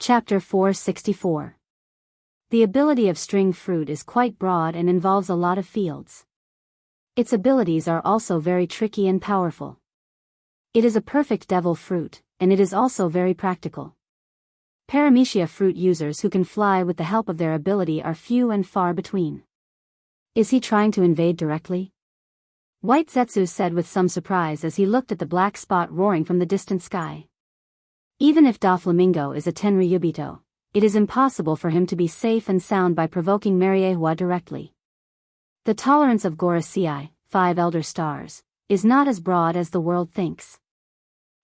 Chapter 464. The ability of string fruit is quite broad and involves a lot of fields. Its abilities are also very tricky and powerful. It is a perfect devil fruit, and it is also very practical. Paramecia fruit users who can fly with the help of their ability are few and far between. Is he trying to invade directly? White Zetsu said with some surprise as he looked at the black spot roaring from the distant sky. Even if Doflamingo is a Tenryubito, it is impossible for him to be safe and sound by provoking Mariehua directly. The tolerance of Gorosei, 5 elder stars, is not as broad as the world thinks.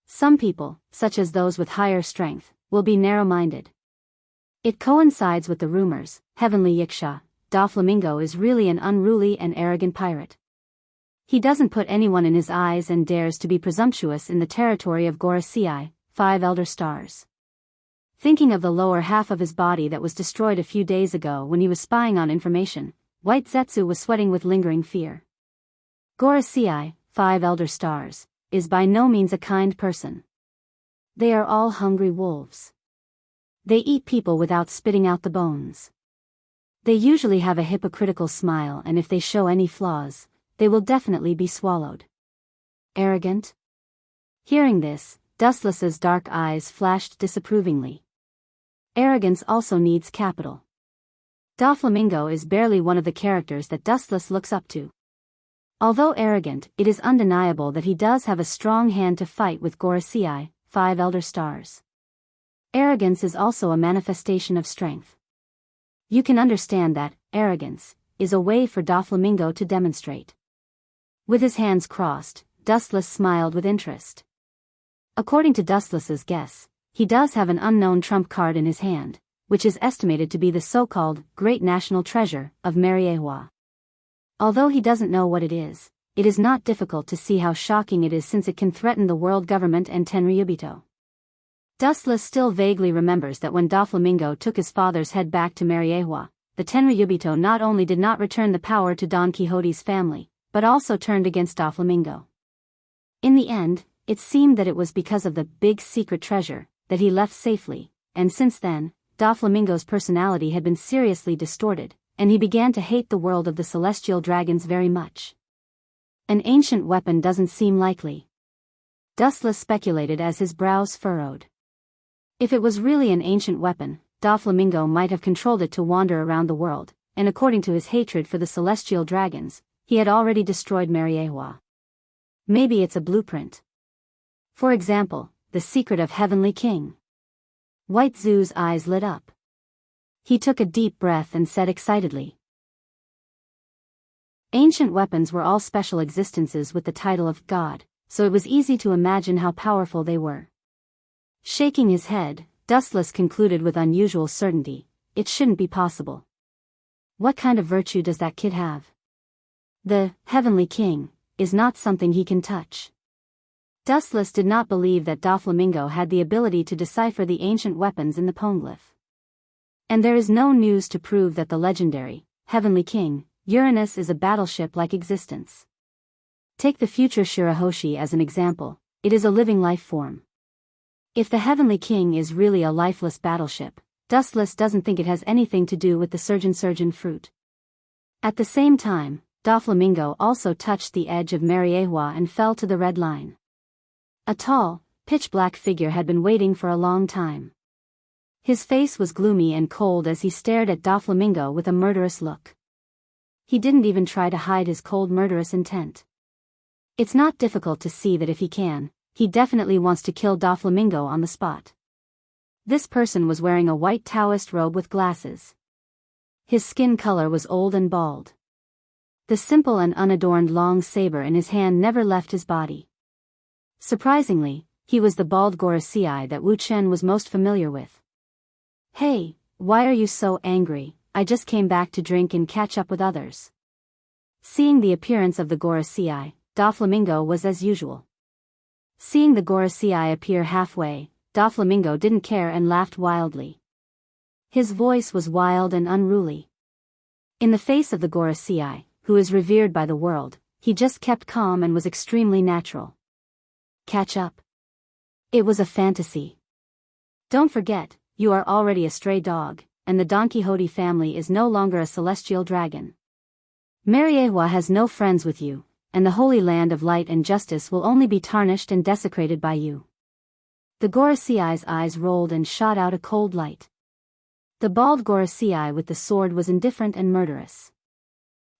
Some people, such as those with higher strength, will be narrow-minded. It coincides with the rumors, Heavenly Yiksha, Doflamingo is really an unruly and arrogant pirate. He doesn't put anyone in his eyes and dares to be presumptuous in the territory of Gorosei, 5 elder stars. Thinking of the lower half of his body that was destroyed a few days ago when he was spying on information, White Zetsu was sweating with lingering fear. Gorosei, 5 elder stars, is by no means a kind person. They are all hungry wolves. They eat people without spitting out the bones. They usually have a hypocritical smile, and if they show any flaws, they will definitely be swallowed. Arrogant? Hearing this, Dustless's dark eyes flashed disapprovingly. Arrogance also needs capital. Doflamingo is barely one of the characters that Dustless looks up to. Although arrogant, it is undeniable that he does have a strong hand to fight with Gorosei, 5 elder stars. Arrogance is also a manifestation of strength. You can understand that arrogance is a way for Doflamingo to demonstrate. With his hands crossed, Dustless smiled with interest. According to Dustless's guess, he does have an unknown trump card in his hand, which is estimated to be the so-called Great National Treasure of Mariehua. Although he doesn't know what it is not difficult to see how shocking it is since it can threaten the world government and Tenryubito. Dustless still vaguely remembers that when Doflamingo took his father's head back to Mariehua, the Tenryubito not only did not return the power to Don Quixote's family, but also turned against Doflamingo. In the end, it seemed that it was because of the big secret treasure that he left safely, and since then, Doflamingo's personality had been seriously distorted, and he began to hate the world of the celestial dragons very much. An ancient weapon doesn't seem likely. Dustless speculated as his brows furrowed. If it was really an ancient weapon, Doflamingo might have controlled it to wander around the world, and according to his hatred for the celestial dragons, he had already destroyed Mariehua. Maybe it's a blueprint. For example, the secret of Heavenly King. White Zoo's eyes lit up. He took a deep breath and said excitedly. Ancient weapons were all special existences with the title of God, so it was easy to imagine how powerful they were. Shaking his head, Dustless concluded with unusual certainty, it shouldn't be possible. What kind of virtue does that kid have? The Heavenly King is not something he can touch. Dustless did not believe that Doflamingo had the ability to decipher the ancient weapons in the poneglyph. And there is no news to prove that the legendary Heavenly King, Uranus, is a battleship-like existence. Take the future Shirahoshi as an example, it is a living life form. If the Heavenly King is really a lifeless battleship, Dustless doesn't think it has anything to do with the surgeon fruit. At the same time, Doflamingo also touched the edge of Mariehua and fell to the red line. A tall, pitch-black figure had been waiting for a long time. His face was gloomy and cold as he stared at Doflamingo with a murderous look. He didn't even try to hide his cold murderous intent. It's not difficult to see that if he can, he definitely wants to kill Doflamingo on the spot. This person was wearing a white Taoist robe with glasses. His skin color was old and bald. The simple and unadorned long saber in his hand never left his body. Surprisingly, he was the bald Gorosei that Wu Chen was most familiar with. Hey, why are you so angry? I just came back to drink and catch up with others. Seeing the appearance of the Gorosei, Doflamingo was as usual. Seeing the Gorosei appear halfway, Doflamingo didn't care and laughed wildly. His voice was wild and unruly. In the face of the Gorosei, who is revered by the world, he just kept calm and was extremely natural. Catch up. It was a fantasy. Don't forget, you are already a stray dog, and the Don Quixote family is no longer a celestial dragon. Mariehua has no friends with you, and the holy land of light and justice will only be tarnished and desecrated by you. The Gorosei's eyes rolled and shot out a cold light. The bald Gorosei with the sword was indifferent and murderous.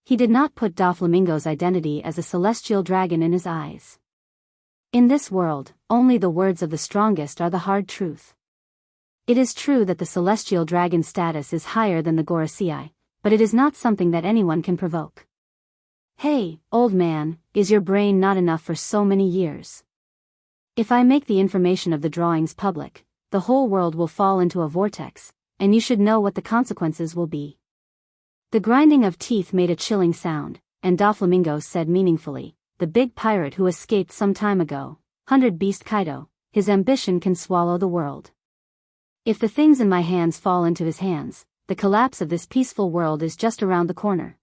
He did not put Doflamingo's identity as a celestial dragon in his eyes. In this world, only the words of the strongest are the hard truth. It is true that the celestial dragon status is higher than the Gorosei, but it is not something that anyone can provoke. Hey, old man, is your brain not enough for so many years? If I make the information of the drawings public, the whole world will fall into a vortex, and you should know what the consequences will be. The grinding of teeth made a chilling sound, and Doflamingo said meaningfully, the big pirate who escaped some time ago, 100 Beast Kaido, his ambition can swallow the world. If the things in my hands fall into his hands, the collapse of this peaceful world is just around the corner.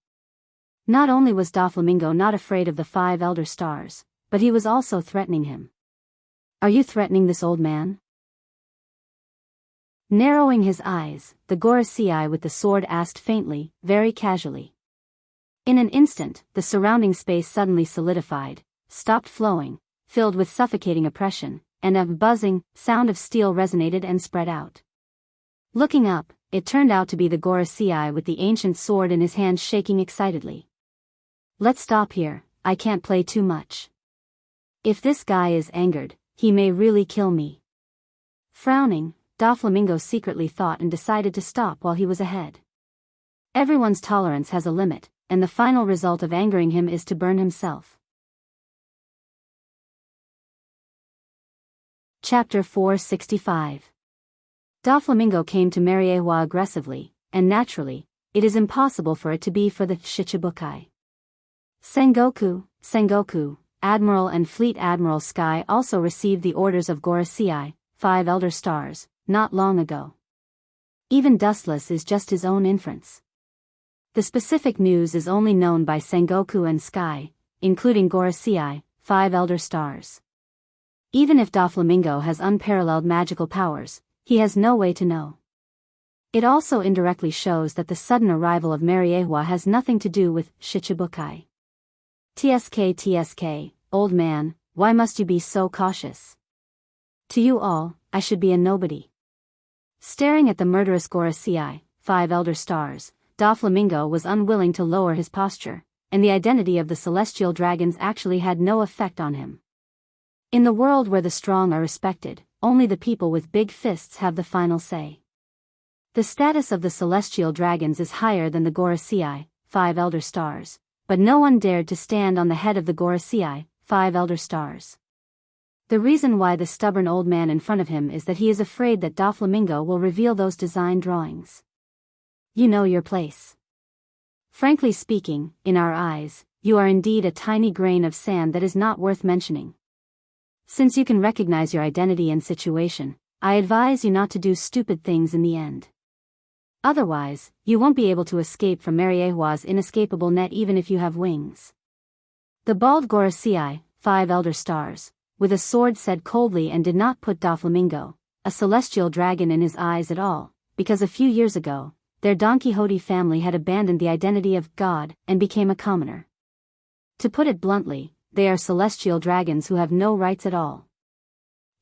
Not only was Doflamingo not afraid of the 5 elder stars, but he was also threatening him. Are you threatening this old man? Narrowing his eyes, the Gorosei with the sword asked faintly, very casually. In an instant, the surrounding space suddenly solidified, stopped flowing, filled with suffocating oppression, and a buzzing sound of steel resonated and spread out. Looking up, it turned out to be the Gorosei with the ancient sword in his hand shaking excitedly. Let's stop here, I can't play too much. If this guy is angered, he may really kill me. Frowning, Doflamingo secretly thought and decided to stop while he was ahead. Everyone's tolerance has a limit, and the final result of angering him is to burn himself. Chapter 465. Doflamingo came to Mariehua aggressively, and naturally, it is impossible for it to be for the Shichibukai. Sengoku, Admiral and Fleet Admiral Sky also received the orders of Gorosei, 5 elder stars, not long ago. Even Dustless is just his own inference. The specific news is only known by Sengoku and Sky, including Gorosei, 5 elder stars. Even if Doflamingo has unparalleled magical powers, he has no way to know. It also indirectly shows that the sudden arrival of Mariehua has nothing to do with Shichibukai. TSK, old man, why must you be so cautious? To you all, I should be a nobody. Staring at the murderous Gorosei, 5 elder stars, Doflamingo was unwilling to lower his posture, and the identity of the celestial dragons actually had no effect on him. In the world where the strong are respected, only the people with big fists have the final say. The status of the celestial dragons is higher than the Gorosei, 5 elder stars, but no one dared to stand on the head of the Gorosei, 5 elder stars. The reason why the stubborn old man in front of him is that he is afraid that Doflamingo will reveal those design drawings. You know your place. Frankly speaking, in our eyes, you are indeed a tiny grain of sand that is not worth mentioning. Since you can recognize your identity and situation, I advise you not to do stupid things in the end. Otherwise, you won't be able to escape from Mariehua's inescapable net even if you have wings. The bald Gorosei, 5 elder stars, with a sword said coldly and did not put Doflamingo, a celestial dragon in his eyes at all, because a few years ago, their Don Quixote family had abandoned the identity of God and became a commoner. To put it bluntly, they are celestial dragons who have no rights at all.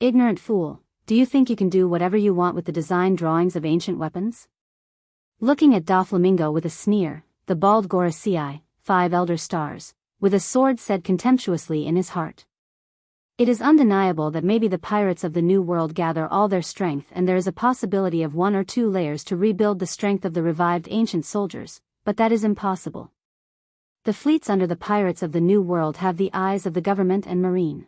Ignorant fool, do you think you can do whatever you want with the design drawings of ancient weapons? Looking at Doflamingo with a sneer, the bald Gorosei, 5 elder stars, with a sword said contemptuously in his heart. It is undeniable that maybe the pirates of the New World gather all their strength and there is a possibility of 1 or 2 layers to rebuild the strength of the revived ancient soldiers, but that is impossible. The fleets under the pirates of the New World have the eyes of the government and marine.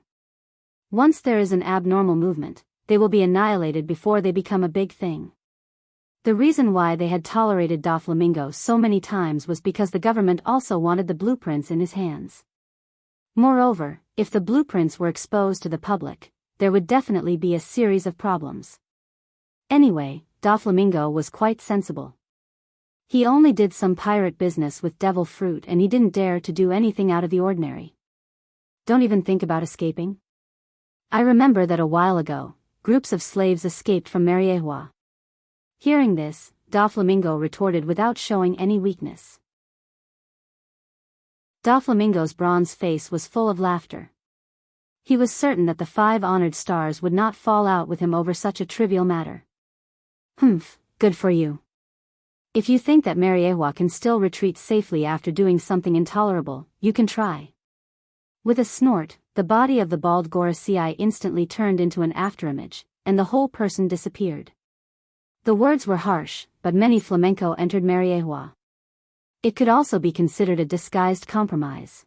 Once there is an abnormal movement, they will be annihilated before they become a big thing. The reason why they had tolerated Doflamingo so many times was because the government also wanted the blueprints in his hands. Moreover, if the blueprints were exposed to the public, there would definitely be a series of problems. Anyway, Doflamingo was quite sensible. He only did some pirate business with devil fruit and he didn't dare to do anything out of the ordinary. Don't even think about escaping. I remember that a while ago, groups of slaves escaped from Mariehua. Hearing this, Doflamingo retorted without showing any weakness. Doflamingo's bronze face was full of laughter. He was certain that the 5 honored stars would not fall out with him over such a trivial matter. Humph, good for you. If you think that Mariewa can still retreat safely after doing something intolerable, you can try. With a snort, the body of the bald Gorosei instantly turned into an afterimage, and the whole person disappeared. The words were harsh, but many flamenco entered Mariewa. It could also be considered a disguised compromise.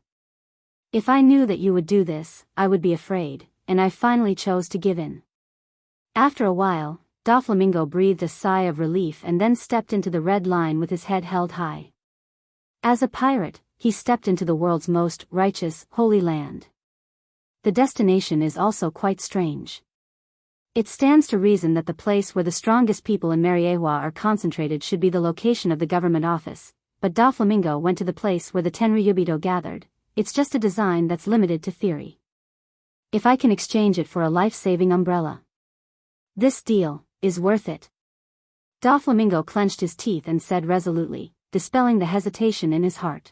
If I knew that you would do this, I would be afraid, and I finally chose to give in. After a while, Doflamingo breathed a sigh of relief and then stepped into the red line with his head held high. As a pirate, he stepped into the world's most righteous, holy land. The destination is also quite strange. It stands to reason that the place where the strongest people in Mariewa are concentrated should be the location of the government office, but Doflamingo went to the place where the Tenryubito gathered. It's just a design that's limited to theory. If I can exchange it for a life-saving umbrella. This deal is worth it. Doflamingo clenched his teeth and said resolutely, dispelling the hesitation in his heart.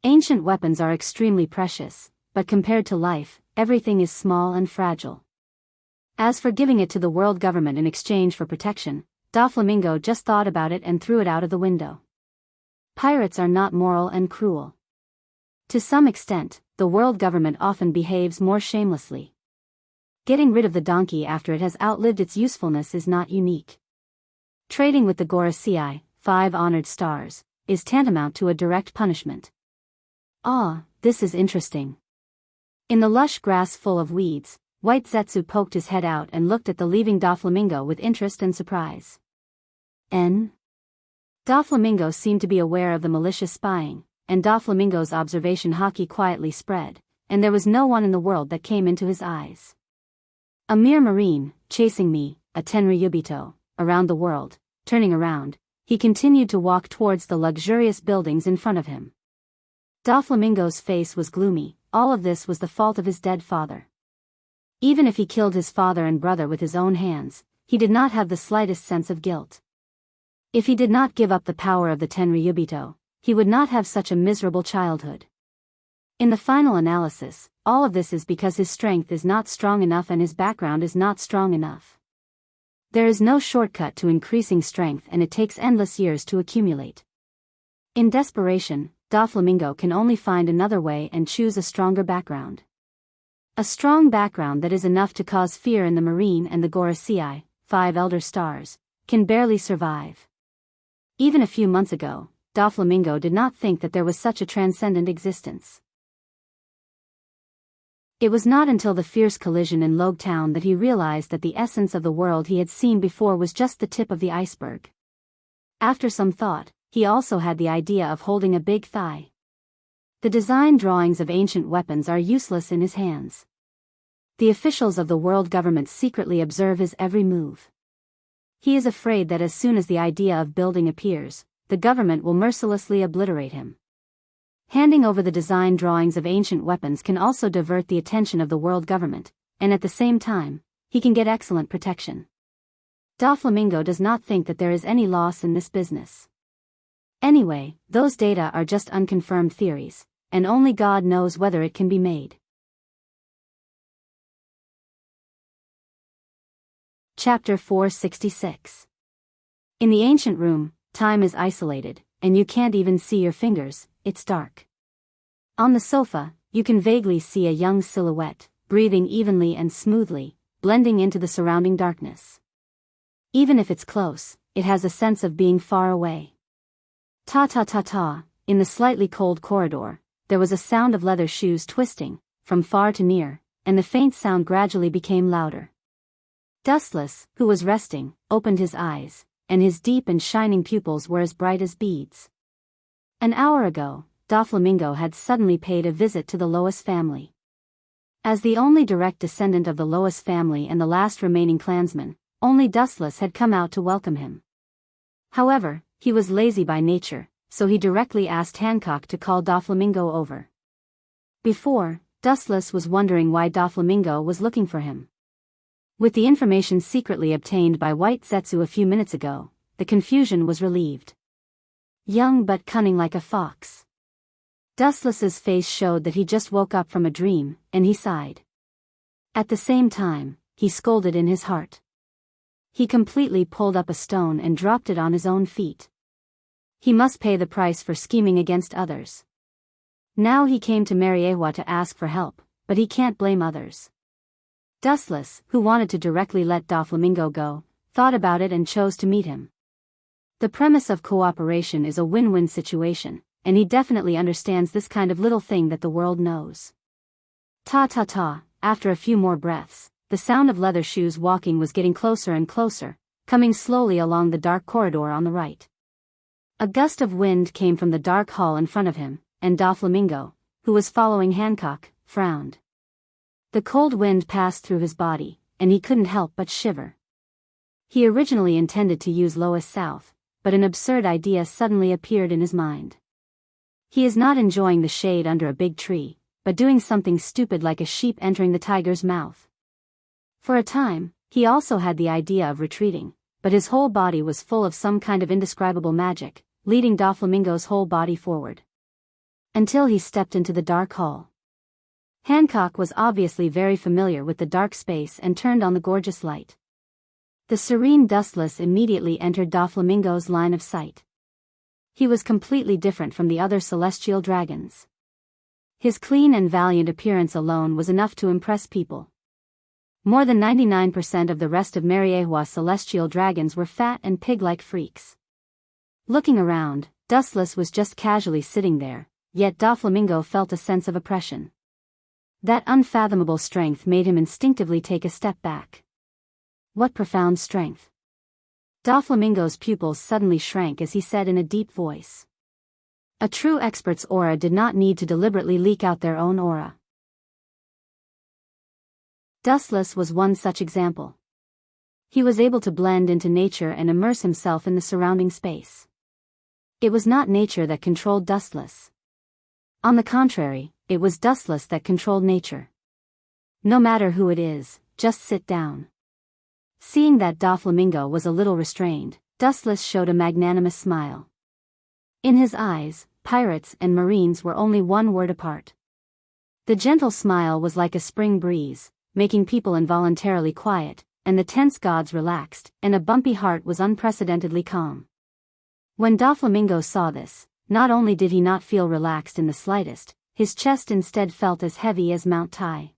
Ancient weapons are extremely precious, but compared to life, everything is small and fragile. As for giving it to the world government in exchange for protection, Doflamingo just thought about it and threw it out of the window. Pirates are not moral and cruel. To some extent, the world government often behaves more shamelessly. Getting rid of the donkey after it has outlived its usefulness is not unique. Trading with the Gorosei, 5 honored stars, is tantamount to a direct punishment. Ah, this is interesting. In the lush grass full of weeds, White Zetsu poked his head out and looked at the leaving Doflamingo with interest and surprise. Doflamingo seemed to be aware of the malicious spying, and Doflamingo's observation haki quietly spread, and there was no one in the world that came into his eyes. A mere marine, chasing me, a Tenryubito, around the world. Turning around, he continued to walk towards the luxurious buildings in front of him. Doflamingo's face was gloomy. All of this was the fault of his dead father. Even if he killed his father and brother with his own hands, he did not have the slightest sense of guilt. If he did not give up the power of the Tenryubito, he would not have such a miserable childhood. In the final analysis, all of this is because his strength is not strong enough and his background is not strong enough. There is no shortcut to increasing strength and it takes endless years to accumulate. In desperation, Doflamingo can only find another way and choose a stronger background. A strong background that is enough to cause fear in the Marine and the Gorosei, 5 elder stars, can barely survive. Even a few months ago, Doflamingo did not think that there was such a transcendent existence. It was not until the fierce collision in Logue Town that he realized that the essence of the world he had seen before was just the tip of the iceberg. After some thought, he also had the idea of holding a big thigh. The design drawings of ancient weapons are useless in his hands. The officials of the world government secretly observe his every move. He is afraid that as soon as the idea of building appears, the government will mercilessly obliterate him. Handing over the design drawings of ancient weapons can also divert the attention of the world government, and at the same time, he can get excellent protection. Doflamingo does not think that there is any loss in this business. Anyway, those data are just unconfirmed theories, and only God knows whether it can be made. Chapter 466. In the ancient room, time is isolated, and you can't even see your fingers, it's dark. On the sofa, you can vaguely see a young silhouette, breathing evenly and smoothly, blending into the surrounding darkness. Even if it's close, it has a sense of being far away. Ta-ta-ta-ta, in the slightly cold corridor, there was a sound of leather shoes twisting, from far to near, and the faint sound gradually became louder. Dustless, who was resting, opened his eyes, and his deep and shining pupils were as bright as beads. An hour ago, Doflamingo had suddenly paid a visit to the Lois family. As the only direct descendant of the Lois family and the last remaining clansman, only Dustless had come out to welcome him. However, he was lazy by nature, so he directly asked Hancock to call Doflamingo over. Before, Dustless was wondering why Doflamingo was looking for him. With the information secretly obtained by White Zetsu a few minutes ago, the confusion was relieved. Young but cunning like a fox. Dustless's face showed that he just woke up from a dream, and he sighed. At the same time, he scolded in his heart. He completely pulled up a stone and dropped it on his own feet. He must pay the price for scheming against others. Now he came to Mariewa to ask for help, but he can't blame others. Dustless, who wanted to directly let Doflamingo go, thought about it and chose to meet him. The premise of cooperation is a win-win situation, and he definitely understands this kind of little thing that the world knows. Ta-ta-ta, after a few more breaths, the sound of leather shoes walking was getting closer and closer, coming slowly along the dark corridor on the right. A gust of wind came from the dark hall in front of him, and Doflamingo, who was following Hancock, frowned. The cold wind passed through his body, and he couldn't help but shiver. He originally intended to use Lois South, but an absurd idea suddenly appeared in his mind. He is not enjoying the shade under a big tree, but doing something stupid like a sheep entering the tiger's mouth. For a time, he also had the idea of retreating, but his whole body was full of some kind of indescribable magic, leading Doflamingo's whole body forward. Until he stepped into the dark hall. Hancock was obviously very familiar with the dark space and turned on the gorgeous light. The serene Dustless immediately entered Doflamingo's line of sight. He was completely different from the other celestial dragons. His clean and valiant appearance alone was enough to impress people. More than 99% of the rest of Mariewa's celestial dragons were fat and pig-like freaks. Looking around, Dustless was just casually sitting there, yet Doflamingo felt a sense of oppression. That unfathomable strength made him instinctively take a step back. What profound strength! Doflamingo's pupils suddenly shrank as he said in a deep voice. A true expert's aura did not need to deliberately leak out their own aura. Dustless was one such example. He was able to blend into nature and immerse himself in the surrounding space. It was not nature that controlled Dustless. On the contrary, it was Dustless that controlled nature. No matter who it is, just sit down. Seeing that Doflamingo was a little restrained, Dustless showed a magnanimous smile. In his eyes, pirates and marines were only one word apart. The gentle smile was like a spring breeze, making people involuntarily quiet, and the tense gods relaxed, and a bumpy heart was unprecedentedly calm. When Doflamingo saw this, not only did he not feel relaxed in the slightest, his chest instead felt as heavy as Mount Tai.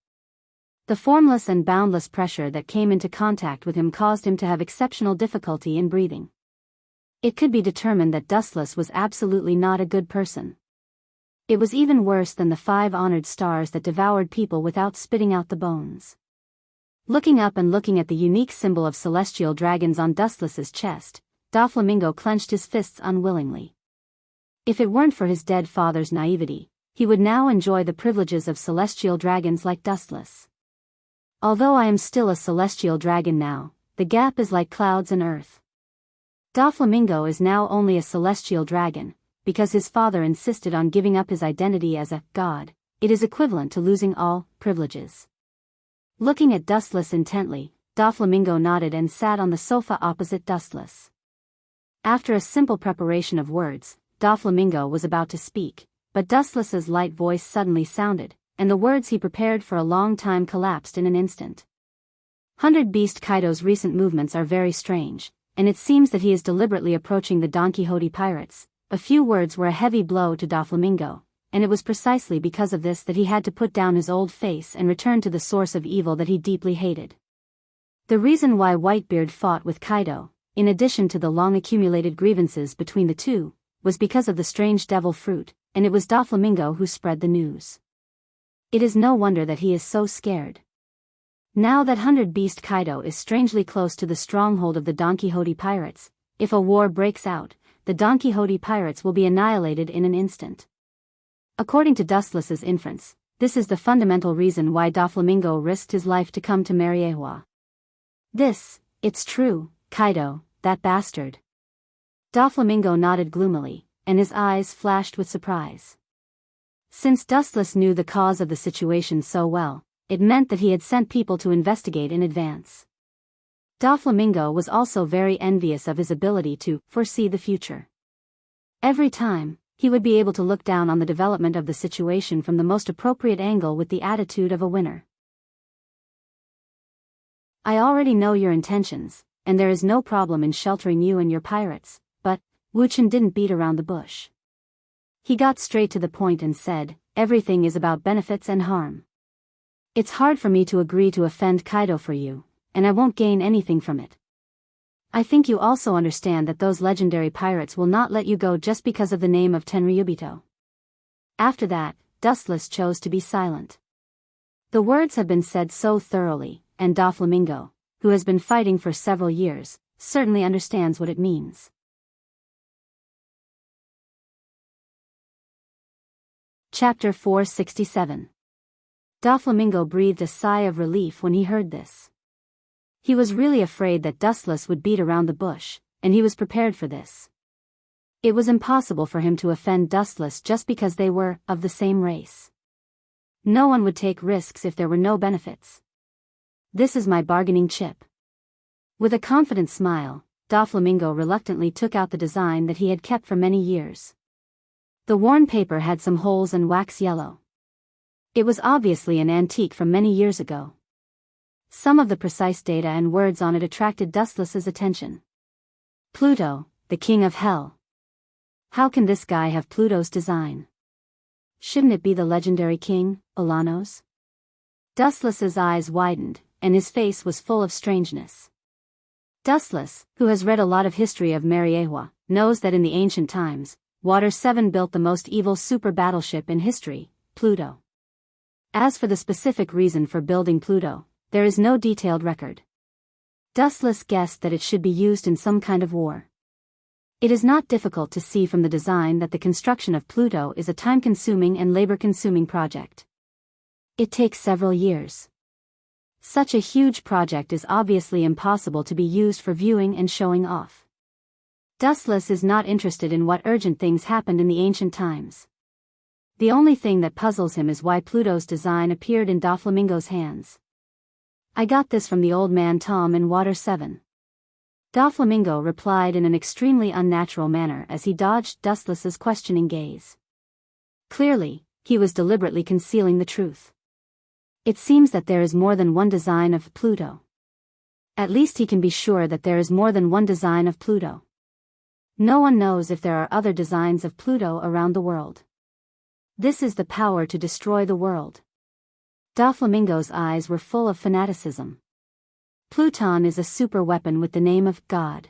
The formless and boundless pressure that came into contact with him caused him to have exceptional difficulty in breathing. It could be determined that Dustless was absolutely not a good person. It was even worse than the 5 honored stars that devoured people without spitting out the bones. Looking up and looking at the unique symbol of celestial dragons on Dustless's chest, Doflamingo clenched his fists unwillingly. If it weren't for his dead father's naivety, he would now enjoy the privileges of celestial dragons like Dustless. Although I am still a celestial dragon now, the gap is like clouds and earth. Doflamingo is now only a celestial dragon, because his father insisted on giving up his identity as a god. It is equivalent to losing all privileges. Looking at Dustless intently, Doflamingo nodded and sat on the sofa opposite Dustless. After a simple preparation of words, Doflamingo was about to speak, but Dustless's light voice suddenly sounded, and the words he prepared for a long time collapsed in an instant. 100 Beast Kaido's recent movements are very strange, and it seems that he is deliberately approaching the Don Quixote pirates. A few words were a heavy blow to Doflamingo, and it was precisely because of this that he had to put down his old face and return to the source of evil that he deeply hated. The reason why Whitebeard fought with Kaido, in addition to the long-accumulated grievances between the two, was because of the strange devil fruit, and it was Doflamingo who spread the news. It is no wonder that he is so scared. Now that 100 Beast Kaido is strangely close to the stronghold of the Don Quixote pirates, if a war breaks out, the Don Quixote pirates will be annihilated in an instant. According to Dustless's inference, this is the fundamental reason why Doflamingo risked his life to come to Mariewa. It's true, Kaido, that bastard. Doflamingo nodded gloomily, and his eyes flashed with surprise. Since Dustless knew the cause of the situation so well, it meant that he had sent people to investigate in advance. Doflamingo was also very envious of his ability to foresee the future. Every time, he would be able to look down on the development of the situation from the most appropriate angle with the attitude of a winner. I already know your intentions, and there is no problem in sheltering you and your pirates, but Wuchen didn't beat around the bush. He got straight to the point and said, everything is about benefits and harm. It's hard for me to agree to offend Kaido for you, and I won't gain anything from it. I think you also understand that those legendary pirates will not let you go just because of the name of Tenryubito. After that, Dustless chose to be silent. The words have been said so thoroughly, and Doflamingo, who has been fighting for several years, certainly understands what it means. Chapter 467. Doflamingo breathed a sigh of relief when he heard this. He was really afraid that Dustless would beat around the bush, and he was prepared for this. It was impossible for him to offend Dustless just because they were of the same race. No one would take risks if there were no benefits. This is my bargaining chip. With a confident smile, Doflamingo reluctantly took out the design that he had kept for many years. The worn paper had some holes and wax yellow. It was obviously an antique from many years ago. Some of the precise data and words on it attracted Dustless's attention. Pluto, the king of hell. How can this guy have Pluto's design? Shouldn't it be the legendary king, Ulanos? Dustless's eyes widened, and his face was full of strangeness. Dustless, who has read a lot of history of Mariewa, knows that in the ancient times, Water 7 built the most evil super battleship in history, Pluto. As for the specific reason for building Pluto, there is no detailed record. Dustless guessed that it should be used in some kind of war. It is not difficult to see from the design that the construction of Pluto is a time-consuming and labor-consuming project. It takes several years. Such a huge project is obviously impossible to be used for viewing and showing off. Dustless is not interested in what urgent things happened in the ancient times. The only thing that puzzles him is why Pluto's design appeared in Doflamingo's hands. I got this from the old man Tom in Water 7. Doflamingo replied in an extremely unnatural manner as he dodged Dustless's questioning gaze. Clearly, he was deliberately concealing the truth. It seems that there is more than one design of Pluto. At least he can be sure that there is more than one design of Pluto. No one knows if there are other designs of Pluto around the world. This is the power to destroy the world. Doflamingo's eyes were full of fanaticism. Pluton is a super weapon with the name of God.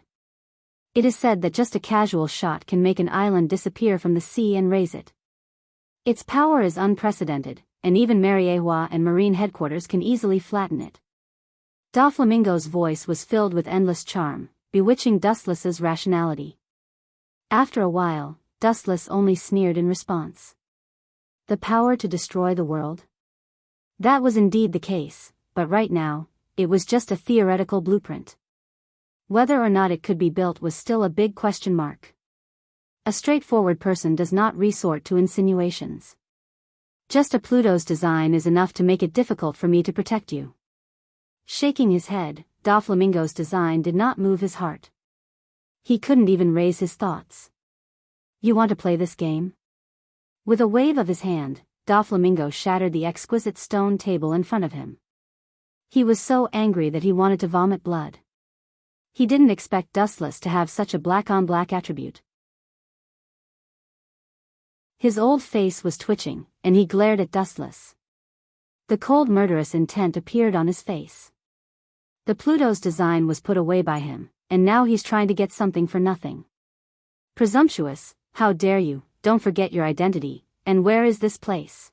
It is said that just a casual shot can make an island disappear from the sea and raise it. Its power is unprecedented, and even Mariewa and Marine Headquarters can easily flatten it. Doflamingo's voice was filled with endless charm, bewitching Dustless's rationality. After a while, Dustless only sneered in response. The power to destroy the world? That was indeed the case, but right now, it was just a theoretical blueprint. Whether or not it could be built was still a big question mark. A straightforward person does not resort to insinuations. Just a Pluto's design is enough to make it difficult for me to protect you. Shaking his head, Doflamingo's design did not move his heart. He couldn't even raise his thoughts. You want to play this game? With a wave of his hand, Doflamingo shattered the exquisite stone table in front of him. He was so angry that he wanted to vomit blood. He didn't expect Dustless to have such a black-on-black attribute. His old face was twitching, and he glared at Dustless. The cold murderous intent appeared on his face. The Pluto's design was put away by him, and now he's trying to get something for nothing. Presumptuous, how dare you, don't forget your identity, and where is this place?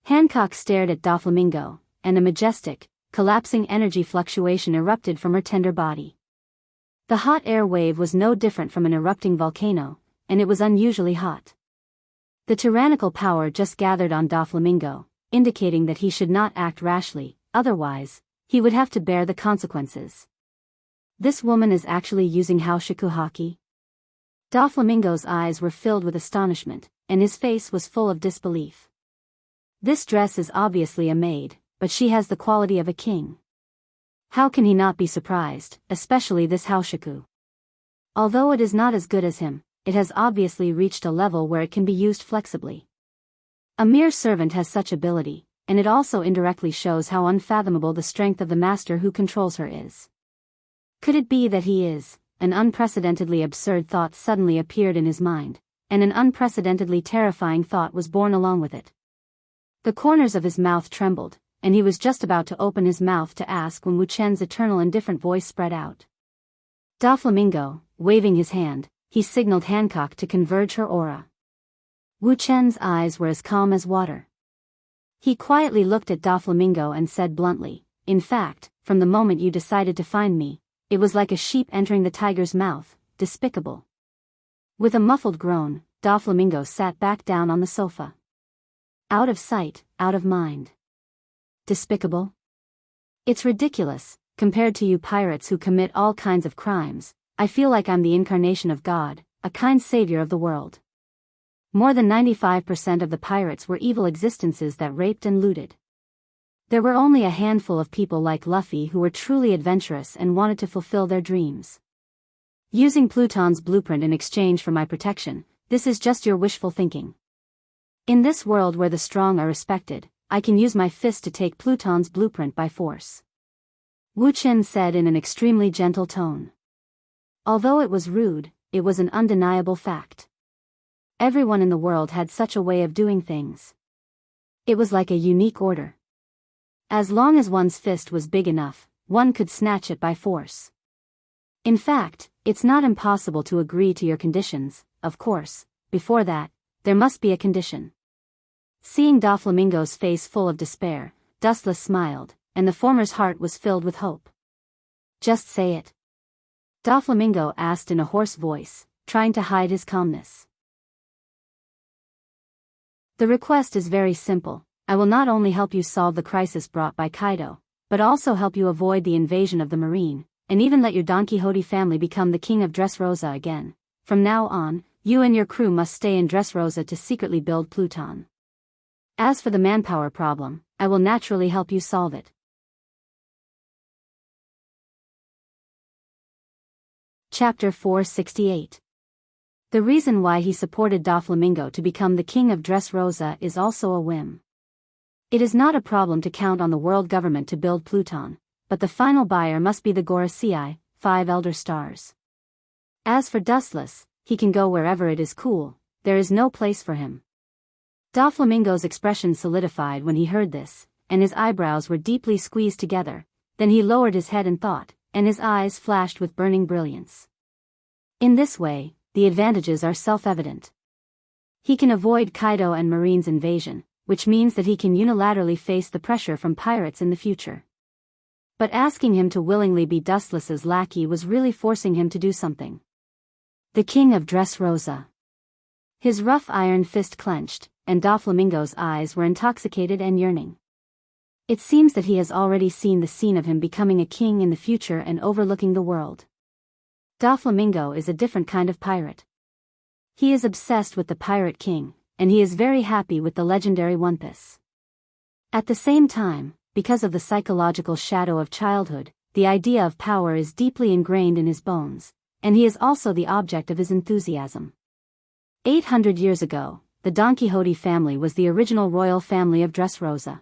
Hancock stared at Doflamingo, and a majestic, collapsing energy fluctuation erupted from her tender body. The hot air wave was no different from an erupting volcano, and it was unusually hot. The tyrannical power just gathered on Doflamingo, indicating that he should not act rashly, otherwise, he would have to bear the consequences. This woman is actually using Haoshiku haki? Doflamingo's eyes were filled with astonishment, and his face was full of disbelief. This dress is obviously a maid, but she has the quality of a king. How can he not be surprised, especially this Haoshiku? Although it is not as good as him, it has obviously reached a level where it can be used flexibly. A mere servant has such ability, and it also indirectly shows how unfathomable the strength of the master who controls her is. Could it be that he is? An unprecedentedly absurd thought suddenly appeared in his mind, and an unprecedentedly terrifying thought was born along with it. The corners of his mouth trembled, and he was just about to open his mouth to ask when Wu Chen's eternal indifferent voice spread out. Doflamingo, waving his hand, he signaled Hancock to converge her aura. Wu Chen's eyes were as calm as water. He quietly looked at Doflamingo and said bluntly, "In fact, from the moment you decided to find me, it was like a sheep entering the tiger's mouth, despicable." With a muffled groan, Doflamingo sat back down on the sofa. Out of sight, out of mind. Despicable? It's ridiculous, compared to you pirates who commit all kinds of crimes. I feel like I'm the incarnation of God, a kind savior of the world. More than 95% of the pirates were evil existences that raped and looted. There were only a handful of people like Luffy who were truly adventurous and wanted to fulfill their dreams. Using Pluton's blueprint in exchange for my protection, this is just your wishful thinking. In this world where the strong are respected, I can use my fist to take Pluton's blueprint by force. Wu Chen said in an extremely gentle tone. Although it was rude, it was an undeniable fact. Everyone in the world had such a way of doing things. It was like a unique order. As long as one's fist was big enough, one could snatch it by force. In fact, it's not impossible to agree to your conditions. Of course, before that, there must be a condition. Seeing Doflamingo's face full of despair, Dustless smiled, and the former's heart was filled with hope. Just say it. Doflamingo asked in a hoarse voice, trying to hide his calmness. The request is very simple. I will not only help you solve the crisis brought by Kaido, but also help you avoid the invasion of the Marine, and even let your Don Quixote family become the king of Dressrosa again. From now on, you and your crew must stay in Dressrosa to secretly build Pluton. As for the manpower problem, I will naturally help you solve it. Chapter 468. The reason why he supported Doflamingo to become the king of Dressrosa is also a whim. It is not a problem to count on the world government to build Pluton, but the final buyer must be the Gorosei, 5 elder stars. As for Dustless, he can go wherever it is cool, there is no place for him. Doflamingo's expression solidified when he heard this, and his eyebrows were deeply squeezed together. Then he lowered his head in thought, and his eyes flashed with burning brilliance. In this way, the advantages are self-evident. He can avoid Kaido and Marine's invasion, which means that he can unilaterally face the pressure from pirates in the future. But asking him to willingly be Dustless's lackey was really forcing him to do something. The king of Dressrosa. His rough iron fist clenched, and Doflamingo's eyes were intoxicated and yearning. It seems that he has already seen the scene of him becoming a king in the future and overlooking the world. Doflamingo is a different kind of pirate. He is obsessed with the Pirate King, and he is very happy with the legendary One Piece. At the same time, because of the psychological shadow of childhood, the idea of power is deeply ingrained in his bones, and he is also the object of his enthusiasm. 800 years ago, the Don Quixote family was the original royal family of Dressrosa.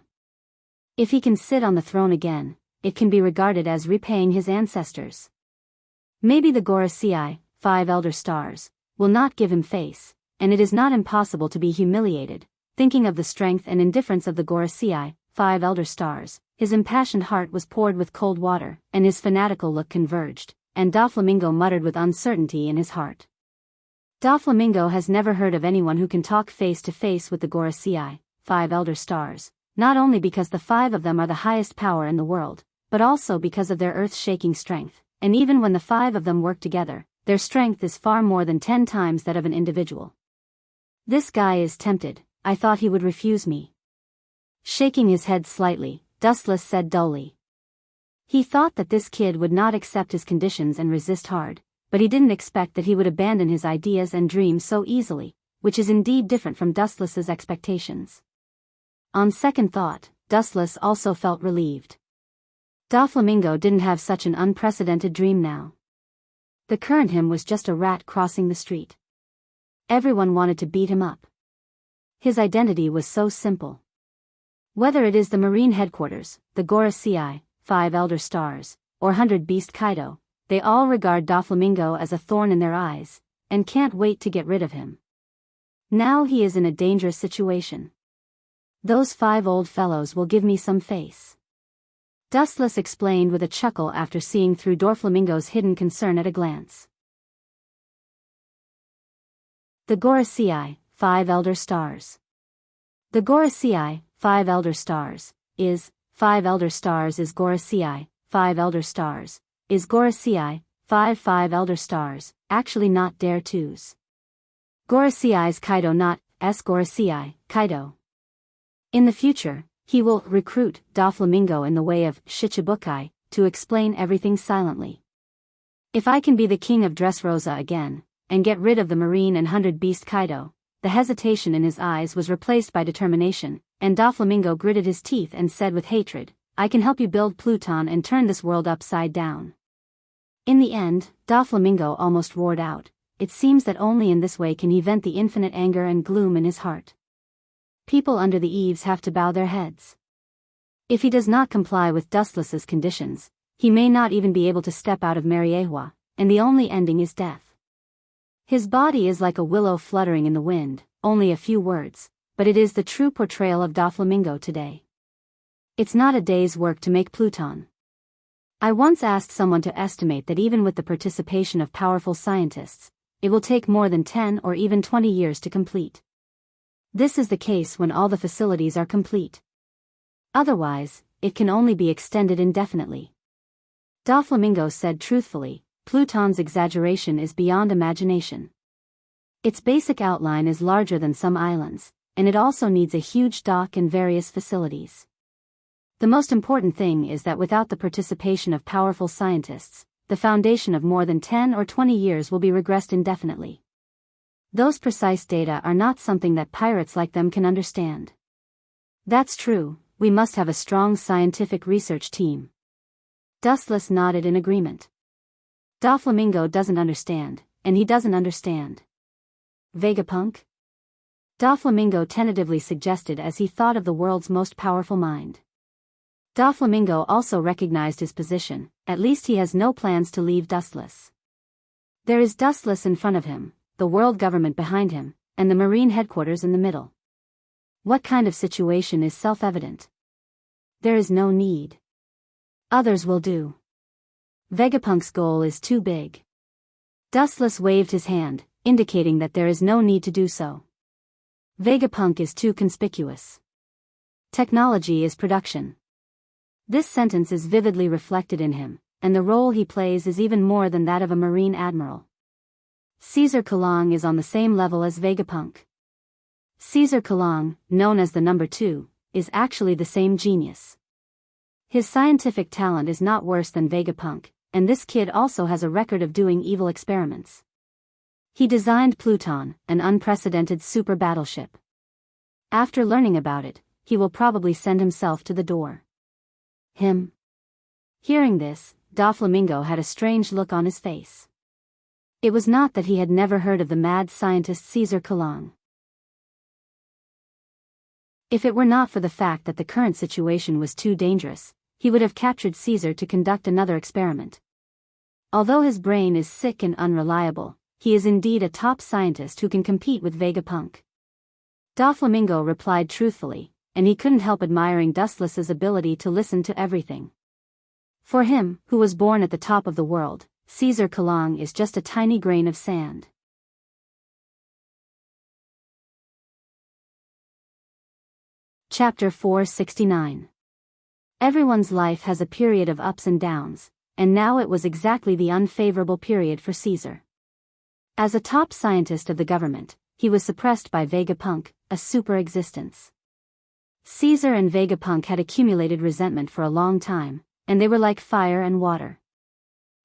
If he can sit on the throne again, it can be regarded as repaying his ancestors. Maybe the Gorosei, 5 elder stars, will not give him face, and it is not impossible to be humiliated. Thinking of the strength and indifference of the Gorosei, 5 elder stars, his impassioned heart was poured with cold water, and his fanatical look converged, and Doflamingo muttered with uncertainty in his heart. Doflamingo has never heard of anyone who can talk face to face with the Gorosei, 5 elder stars, not only because the 5 of them are the highest power in the world, but also because of their earth-shaking strength, and even when the 5 of them work together, their strength is far more than 10 times that of an individual. This guy is tempted. I thought he would refuse me. Shaking his head slightly, Dustless said dully. He thought that this kid would not accept his conditions and resist hard, but he didn't expect that he would abandon his ideas and dreams so easily, which is indeed different from Dustless's expectations. On second thought, Dustless also felt relieved. Doflamingo didn't have such an unprecedented dream now. The current him was just a rat crossing the street. Everyone wanted to beat him up. His identity was so simple. Whether it is the Marine headquarters, the Gorosei, 5 Elder Stars, or 100 Beast Kaido, they all regard Doflamingo as a thorn in their eyes, and can't wait to get rid of him. Now he is in a dangerous situation. Those 5 old fellows will give me some face. Dustless explained with a chuckle after seeing through Doflamingo's hidden concern at a glance. The Gorosei, 5 Elder Stars. The Gorosei, 5 Elder Stars, is 5 Elder Stars is Gorosei, 5 Elder Stars, is Gorosei, 5 Elder Stars, actually not Dare 2's. Gorosei's Kaido not S Gorosei, Kaido. In the future, he will recruit Doflamingo in the way of Shichibukai to explain everything silently. If I can be the king of Dressrosa again, and get rid of the Marine and 100 Beast Kaido, the hesitation in his eyes was replaced by determination, and Doflamingo gritted his teeth and said with hatred, I can help you build Pluton and turn this world upside down. In the end, Doflamingo almost roared out, it seems that only in this way can he vent the infinite anger and gloom in his heart. People under the eaves have to bow their heads. If he does not comply with Dustless's conditions, he may not even be able to step out of Mariehua, and the only ending is death. His body is like a willow fluttering in the wind, only a few words, but it is the true portrayal of Doflamingo today. It's not a day's work to make Pluton. I once asked someone to estimate that even with the participation of powerful scientists, it will take more than 10 or even 20 years to complete. This is the case when all the facilities are complete. Otherwise, it can only be extended indefinitely. Doflamingo said truthfully, Pluton's exaggeration is beyond imagination. Its basic outline is larger than some islands, and it also needs a huge dock and various facilities. The most important thing is that without the participation of powerful scientists, the foundation of more than 10 or 20 years will be regressed indefinitely. Those precise data are not something that pirates like them can understand. That's true, we must have a strong scientific research team. Dustless nodded in agreement. Doflamingo doesn't understand, and he doesn't understand. Vegapunk? Doflamingo tentatively suggested as he thought of the world's most powerful mind. Doflamingo also recognized his position, at least he has no plans to leave Dustless. There is Dustless in front of him, the world government behind him, and the Marine headquarters in the middle. What kind of situation is self-evident? There is no need. Others will do. Vegapunk's goal is too big. Dustless waved his hand, indicating that there is no need to do so. Vegapunk is too conspicuous. Technology is production. This sentence is vividly reflected in him, and the role he plays is even more than that of a Marine admiral. Caesar Kalong is on the same level as Vegapunk. Caesar Kalong, known as the number 2, is actually the same genius. His scientific talent is not worse than Vegapunk, and this kid also has a record of doing evil experiments. He designed Pluton, an unprecedented super battleship. After learning about it, he will probably send himself to the door. Him. Hearing this, Doflamingo had a strange look on his face. It was not that he had never heard of the mad scientist Caesar Kalong. If it were not for the fact that the current situation was too dangerous, he would have captured Caesar to conduct another experiment. Although his brain is sick and unreliable, he is indeed a top scientist who can compete with Vegapunk. Doflamingo replied truthfully, and he couldn't help admiring Dustless's ability to listen to everything. For him, who was born at the top of the world, Caesar Kalong is just a tiny grain of sand. Chapter 469. Everyone's life has a period of ups and downs, and now it was exactly the unfavorable period for Caesar. As a top scientist of the government, he was suppressed by Vegapunk, a super existence. Caesar and Vegapunk had accumulated resentment for a long time, and they were like fire and water.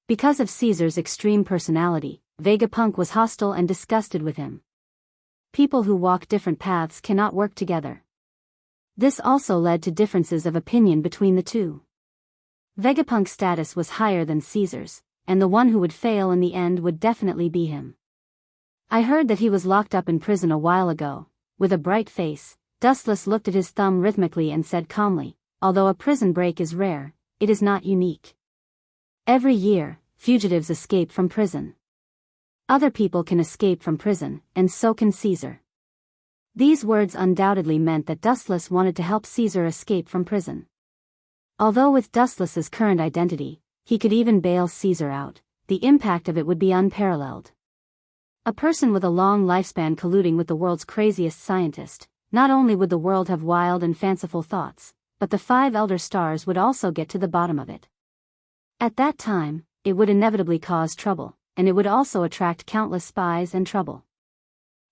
Because of Caesar's extreme personality, Vegapunk was hostile and disgusted with him. People who walk different paths cannot work together. This also led to differences of opinion between the two. Vegapunk's status was higher than Caesar's, and the one who would fail in the end would definitely be him. I heard that he was locked up in prison a while ago. With a bright face, Dustless looked at his thumb rhythmically and said calmly, although a prison break is rare, it is not unique. Every year, fugitives escape from prison. Other people can escape from prison, and so can Caesar. These words undoubtedly meant that Dustless wanted to help Caesar escape from prison. Although with Dustless's current identity, he could even bail Caesar out, the impact of it would be unparalleled. A person with a long lifespan colluding with the world's craziest scientist, not only would the world have wild and fanciful thoughts, but the 5 elder stars would also get to the bottom of it. At that time, it would inevitably cause trouble, and it would also attract countless spies and trouble.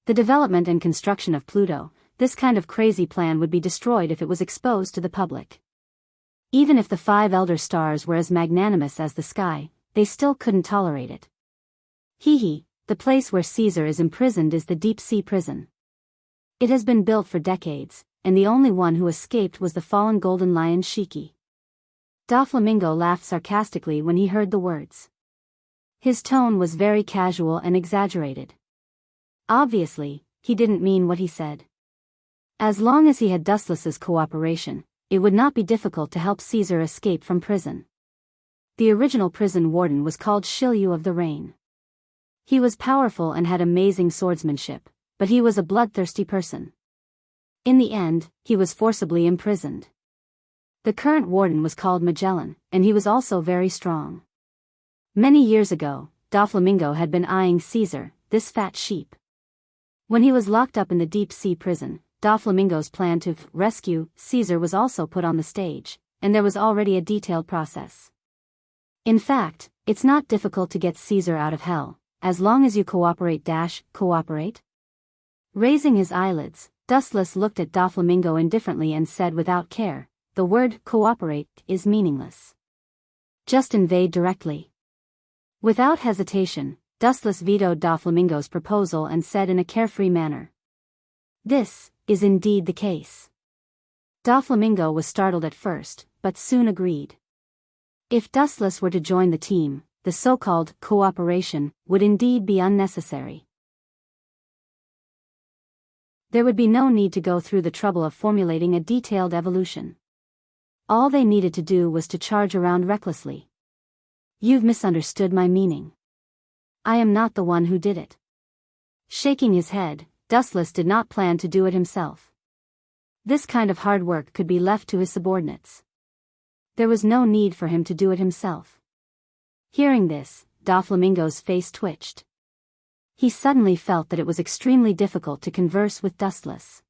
The development and construction of Pluto, this kind of crazy plan would be destroyed if it was exposed to the public. Even if the 5 elder stars were as magnanimous as the sky, they still couldn't tolerate it. The place where Caesar is imprisoned is the deep-sea prison. It has been built for decades, and the only one who escaped was the fallen golden lion Shiki. Doflamingo laughed sarcastically when he heard the words. His tone was very casual and exaggerated. Obviously, he didn't mean what he said. As long as he had Dustless's cooperation, it would not be difficult to help Caesar escape from prison. The original prison warden was called Shilyu of the Rain. He was powerful and had amazing swordsmanship, but he was a bloodthirsty person. In the end, he was forcibly imprisoned. The current warden was called Magellan, and he was also very strong. Many years ago, Doflamingo had been eyeing Caesar, this fat sheep. When he was locked up in the deep-sea prison, Doflamingo's plan to rescue Caesar was also put on the stage, and there was already a detailed process. In fact, it's not difficult to get Caesar out of hell, as long as you cooperate. Cooperate? Raising his eyelids, Dustless looked at Doflamingo indifferently and said without care, the word cooperate is meaningless. Just invade directly. Without hesitation, Dustless vetoed Doflamingo's proposal and said in a carefree manner, "This is indeed the case." Doflamingo was startled at first, but soon agreed. If Dustless were to join the team, the so-called cooperation would indeed be unnecessary. There would be no need to go through the trouble of formulating a detailed evolution. All they needed to do was to charge around recklessly. You've misunderstood my meaning. I am not the one who did it. Shaking his head, Dustless did not plan to do it himself. This kind of hard work could be left to his subordinates. There was no need for him to do it himself. Hearing this, Doflamingo's face twitched. He suddenly felt that it was extremely difficult to converse with Dustless.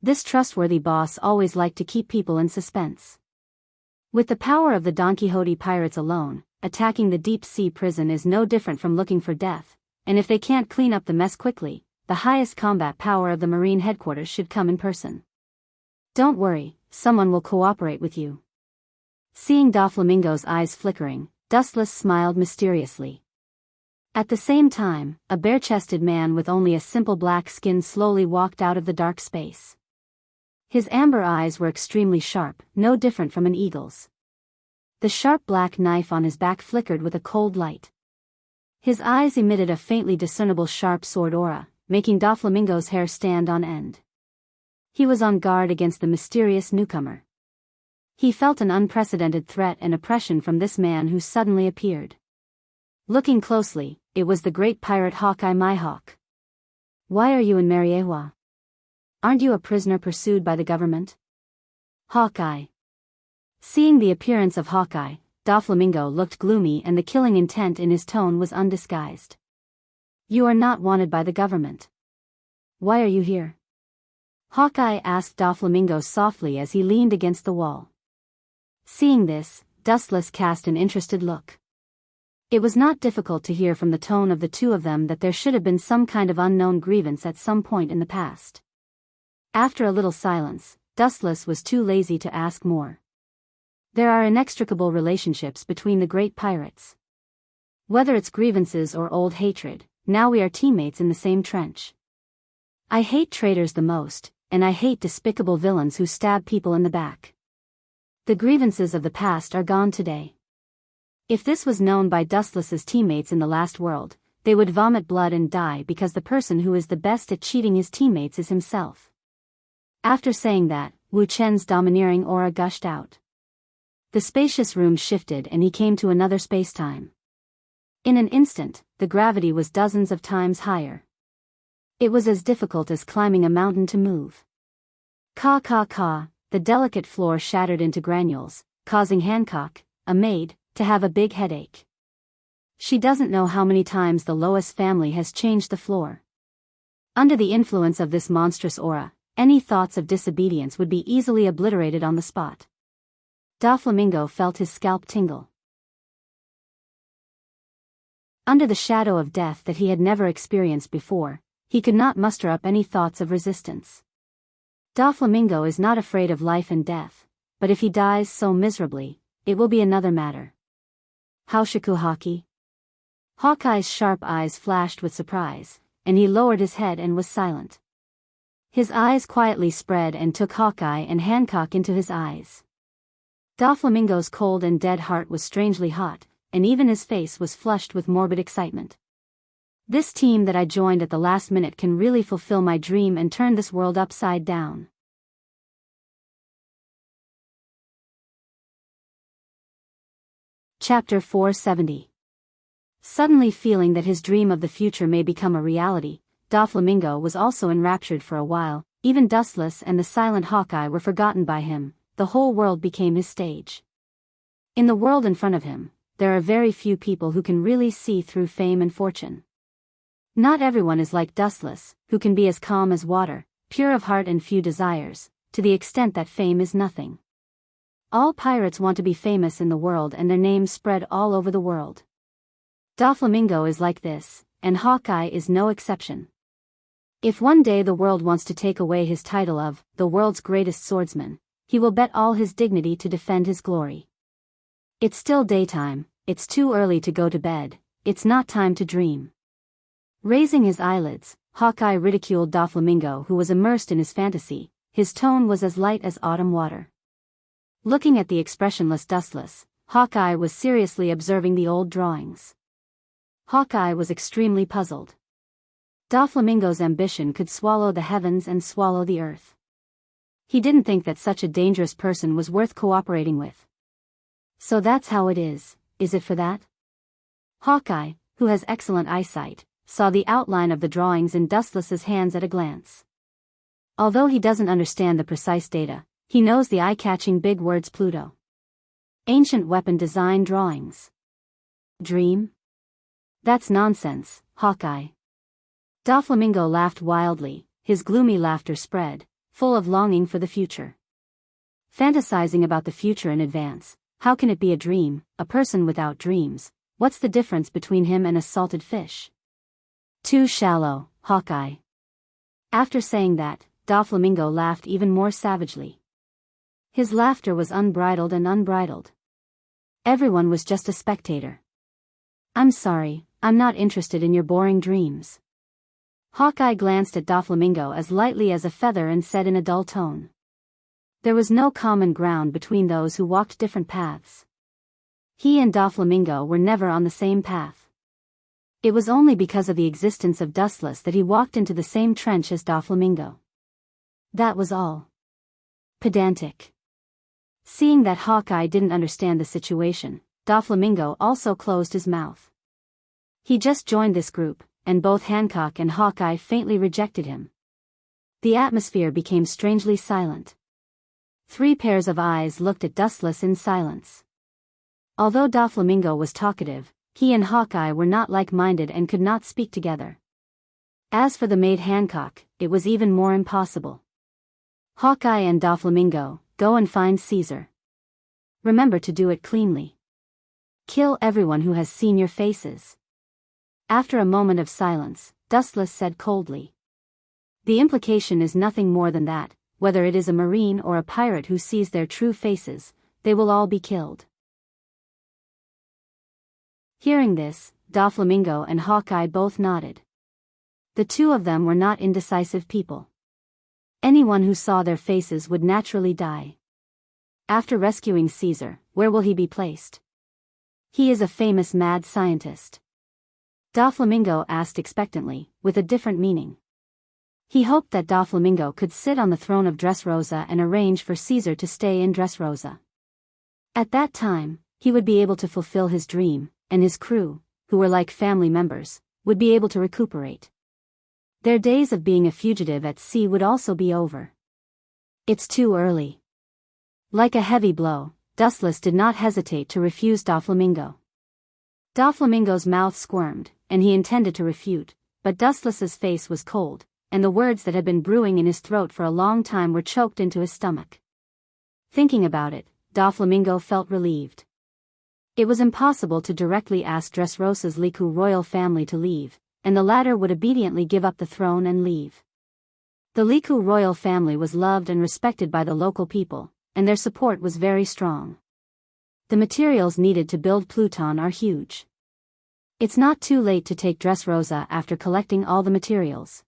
This trustworthy boss always liked to keep people in suspense. With the power of the Don Quixote pirates alone, attacking the deep-sea prison is no different from looking for death, and if they can't clean up the mess quickly, the highest combat power of the Marine headquarters should come in person. Don't worry, someone will cooperate with you. Seeing Doflamingo's eyes flickering, Dustless smiled mysteriously. At the same time, a bare-chested man with only a simple black skin slowly walked out of the dark space. His amber eyes were extremely sharp, no different from an eagle's. The sharp black knife on his back flickered with a cold light. His eyes emitted a faintly discernible sharp sword aura, making Doflamingo's hair stand on end. He was on guard against the mysterious newcomer. He felt an unprecedented threat and oppression from this man who suddenly appeared. Looking closely, it was the great pirate Hawkeye Mihawk. Why are you in Mariewa? Aren't you a prisoner pursued by the government? Hawkeye. Seeing the appearance of Hawkeye, Doflamingo looked gloomy and the killing intent in his tone was undisguised. You are not wanted by the government. Why are you here? Hawkeye asked Doflamingo softly as he leaned against the wall. Seeing this, Dustless cast an interested look. It was not difficult to hear from the tone of the two of them that there should have been some kind of unknown grievance at some point in the past. After a little silence, Dustless was too lazy to ask more. There are inextricable relationships between the great pirates. Whether it's grievances or old hatred, now we are teammates in the same trench. I hate traitors the most, and I hate despicable villains who stab people in the back. The grievances of the past are gone today. If this was known by Dustless's teammates in the last world, they would vomit blood and die because the person who is the best at cheating his teammates is himself. After saying that, Wu Chen's domineering aura gushed out. The spacious room shifted and he came to another spacetime. In an instant, the gravity was dozens of times higher. It was as difficult as climbing a mountain to move. Ka, the delicate floor shattered into granules, causing Hancock, a maid, to have a big headache. She doesn't know how many times the Lois family has changed the floor. Under the influence of this monstrous aura, any thoughts of disobedience would be easily obliterated on the spot. Doflamingo felt his scalp tingle. Under the shadow of death that he had never experienced before, he could not muster up any thoughts of resistance. Doflamingo is not afraid of life and death, but if he dies so miserably, it will be another matter. Haushaku-haki? Hawkeye's sharp eyes flashed with surprise, and he lowered his head and was silent. His eyes quietly spread and took Hawkeye and Hancock into his eyes. Doflamingo's cold and dead heart was strangely hot, and even his face was flushed with morbid excitement. This team that I joined at the last minute can really fulfill my dream and turn this world upside down. Chapter 470. Suddenly feeling that his dream of the future may become a reality, Doflamingo was also enraptured for a while. Even Dustless and the silent Hawkeye were forgotten by him. The whole world became his stage. In the world in front of him, there are very few people who can really see through fame and fortune. Not everyone is like Dustless, who can be as calm as water, pure of heart and few desires, to the extent that fame is nothing. All pirates want to be famous in the world and their names spread all over the world. Doflamingo is like this, and Hawkeye is no exception. If one day the world wants to take away his title of the world's greatest swordsman, he will bet all his dignity to defend his glory. It's still daytime, it's too early to go to bed, it's not time to dream. Raising his eyelids, Hawkeye ridiculed Doflamingo, who was immersed in his fantasy. His tone was as light as autumn water. Looking at the expressionless Dustless, Hawkeye was seriously observing the old drawings. Hawkeye was extremely puzzled. Doflamingo's ambition could swallow the heavens and swallow the earth. He didn't think that such a dangerous person was worth cooperating with. So that's how it is it for that? Hawkeye, who has excellent eyesight, saw the outline of the drawings in Dustless's hands at a glance. Although he doesn't understand the precise data, he knows the eye-catching big words Pluto. Ancient weapon design drawings. Dream? That's nonsense, Hawkeye. Doflamingo laughed wildly, his gloomy laughter spread, full of longing for the future. Fantasizing about the future in advance, how can it be a dream, a person without dreams? What's the difference between him and a salted fish? Too shallow, Hawkeye. After saying that, Doflamingo laughed even more savagely. His laughter was unbridled and unbridled. Everyone was just a spectator. I'm sorry, I'm not interested in your boring dreams. Hawkeye glanced at Doflamingo as lightly as a feather and said in a dull tone. There was no common ground between those who walked different paths. He and Doflamingo were never on the same path. It was only because of the existence of Dustless that he walked into the same trench as Doflamingo. That was all. Pedantic. Seeing that Hawkeye didn't understand the situation, Doflamingo also closed his mouth. He just joined this group, and both Hancock and Hawkeye faintly rejected him. The atmosphere became strangely silent. 3 pairs of eyes looked at Dustless in silence. Although Doflamingo was talkative, he and Hawkeye were not like-minded and could not speak together. As for the maid Hancock, it was even more impossible. Hawkeye and Doflamingo, go and find Caesar. Remember to do it cleanly. Kill everyone who has seen your faces. After a moment of silence, Dustless said coldly. The implication is nothing more than that, whether it is a marine or a pirate who sees their true faces, they will all be killed. Hearing this, Doflamingo and Hawkeye both nodded. The two of them were not indecisive people. Anyone who saw their faces would naturally die. After rescuing Caesar, where will he be placed? He is a famous mad scientist. Doflamingo asked expectantly, with a different meaning. He hoped that Doflamingo could sit on the throne of Dressrosa and arrange for Caesar to stay in Dressrosa. At that time, he would be able to fulfill his dream, and his crew, who were like family members, would be able to recuperate. Their days of being a fugitive at sea would also be over. It's too early. Like a heavy blow, Dustless did not hesitate to refuse Doflamingo. Doflamingo's mouth squirmed, and he intended to refute, but Dustless's face was cold, and the words that had been brewing in his throat for a long time were choked into his stomach. Thinking about it, Doflamingo felt relieved. It was impossible to directly ask Dressrosa's Liku royal family to leave, and the latter would obediently give up the throne and leave. The Liku royal family was loved and respected by the local people, and their support was very strong. The materials needed to build Pluton are huge. It's not too late to take Dressrosa after collecting all the materials.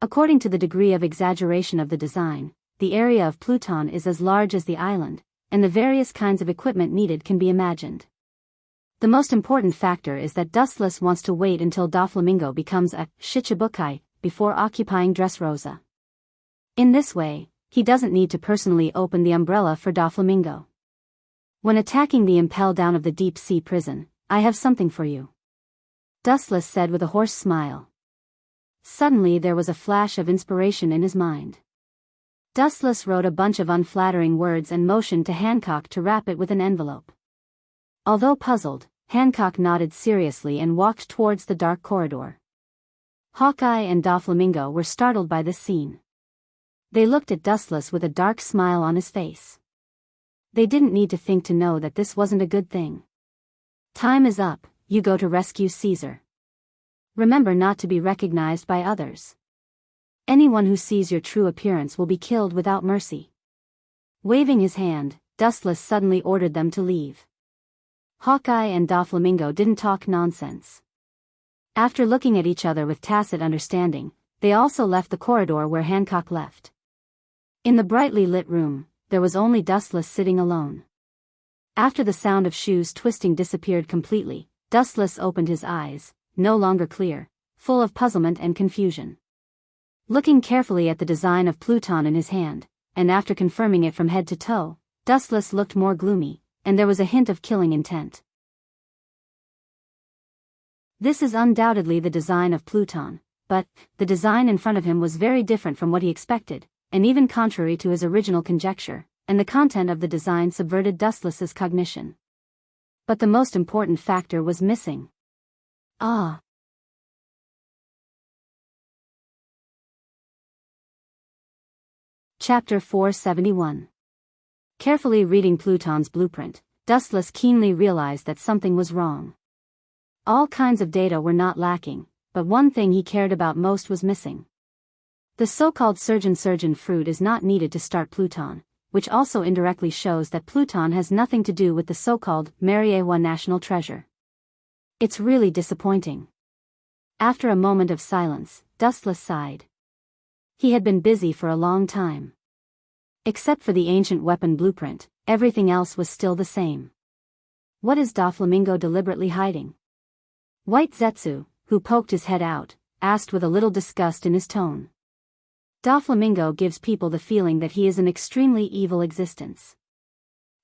According to the degree of exaggeration of the design, the area of Pluton is as large as the island, and the various kinds of equipment needed can be imagined. The most important factor is that Dustless wants to wait until Doflamingo becomes a Shichibukai before occupying Dressrosa. In this way, he doesn't need to personally open the umbrella for Doflamingo. When attacking the impel down of the deep-sea prison, I have something for you, Dustless said with a hoarse smile. Suddenly there was a flash of inspiration in his mind. Dustless wrote a bunch of unflattering words and motioned to Hancock to wrap it with an envelope. Although puzzled, Hancock nodded seriously and walked towards the dark corridor. Hawkeye and Doflamingo were startled by this scene. They looked at Dustless with a dark smile on his face. They didn't need to think to know that this wasn't a good thing. Time is up, you go to rescue Caesar. Remember not to be recognized by others. Anyone who sees your true appearance will be killed without mercy. Waving his hand, Dustless suddenly ordered them to leave. Hawkeye and Doflamingo didn't talk nonsense. After looking at each other with tacit understanding, they also left the corridor where Hancock left. In the brightly lit room, there was only Dustless sitting alone. After the sound of shoes twisting disappeared completely, Dustless opened his eyes, no longer clear, full of puzzlement and confusion. Looking carefully at the design of Pluton in his hand, and after confirming it from head to toe, Dustless looked more gloomy, and there was a hint of killing intent. This is undoubtedly the design of Pluton, but the design in front of him was very different from what he expected, and even contrary to his original conjecture, and the content of the design subverted Dustless's cognition. But the most important factor was missing. Ah! Chapter 471. Carefully reading Pluton's blueprint, Dustless keenly realized that something was wrong. All kinds of data were not lacking, but one thing he cared about most was missing. The so-called surgeon fruit is not needed to start Pluton, which also indirectly shows that Pluton has nothing to do with the so-called Mariewa national treasure. It's really disappointing. After a moment of silence, Dustless sighed. He had been busy for a long time. Except for the ancient weapon blueprint, everything else was still the same. What is Doflamingo deliberately hiding? White Zetsu, who poked his head out, asked with a little disgust in his tone. Doflamingo gives people the feeling that he is an extremely evil existence.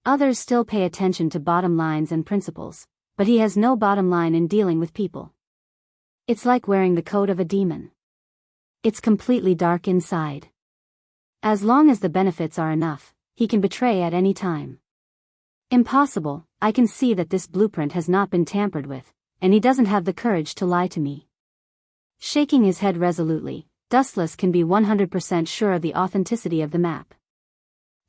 Others still pay attention to bottom lines and principles, but he has no bottom line in dealing with people. It's like wearing the coat of a demon. It's completely dark inside. As long as the benefits are enough, he can betray at any time. Impossible, I can see that this blueprint has not been tampered with, and he doesn't have the courage to lie to me. Shaking his head resolutely, Dustless can be 100% sure of the authenticity of the map.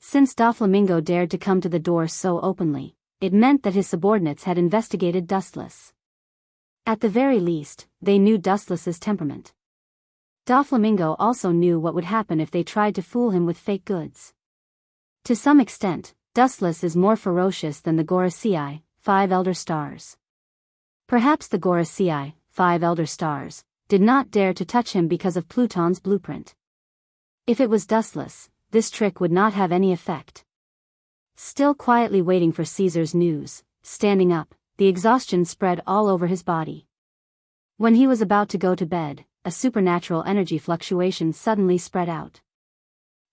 Since Doflamingo dared to come to the door so openly, it meant that his subordinates had investigated Dustless. At the very least, they knew Dustless's temperament. Doflamingo also knew what would happen if they tried to fool him with fake goods. To some extent, Dustless is more ferocious than the Gorasei, 5 Elder Stars. Perhaps the Gorasei, 5 Elder Stars, did not dare to touch him because of Pluton's blueprint. If it was Dustless, this trick would not have any effect. Still quietly waiting for Caesar's news, standing up, the exhaustion spread all over his body. When he was about to go to bed, a supernatural energy fluctuation suddenly spread out.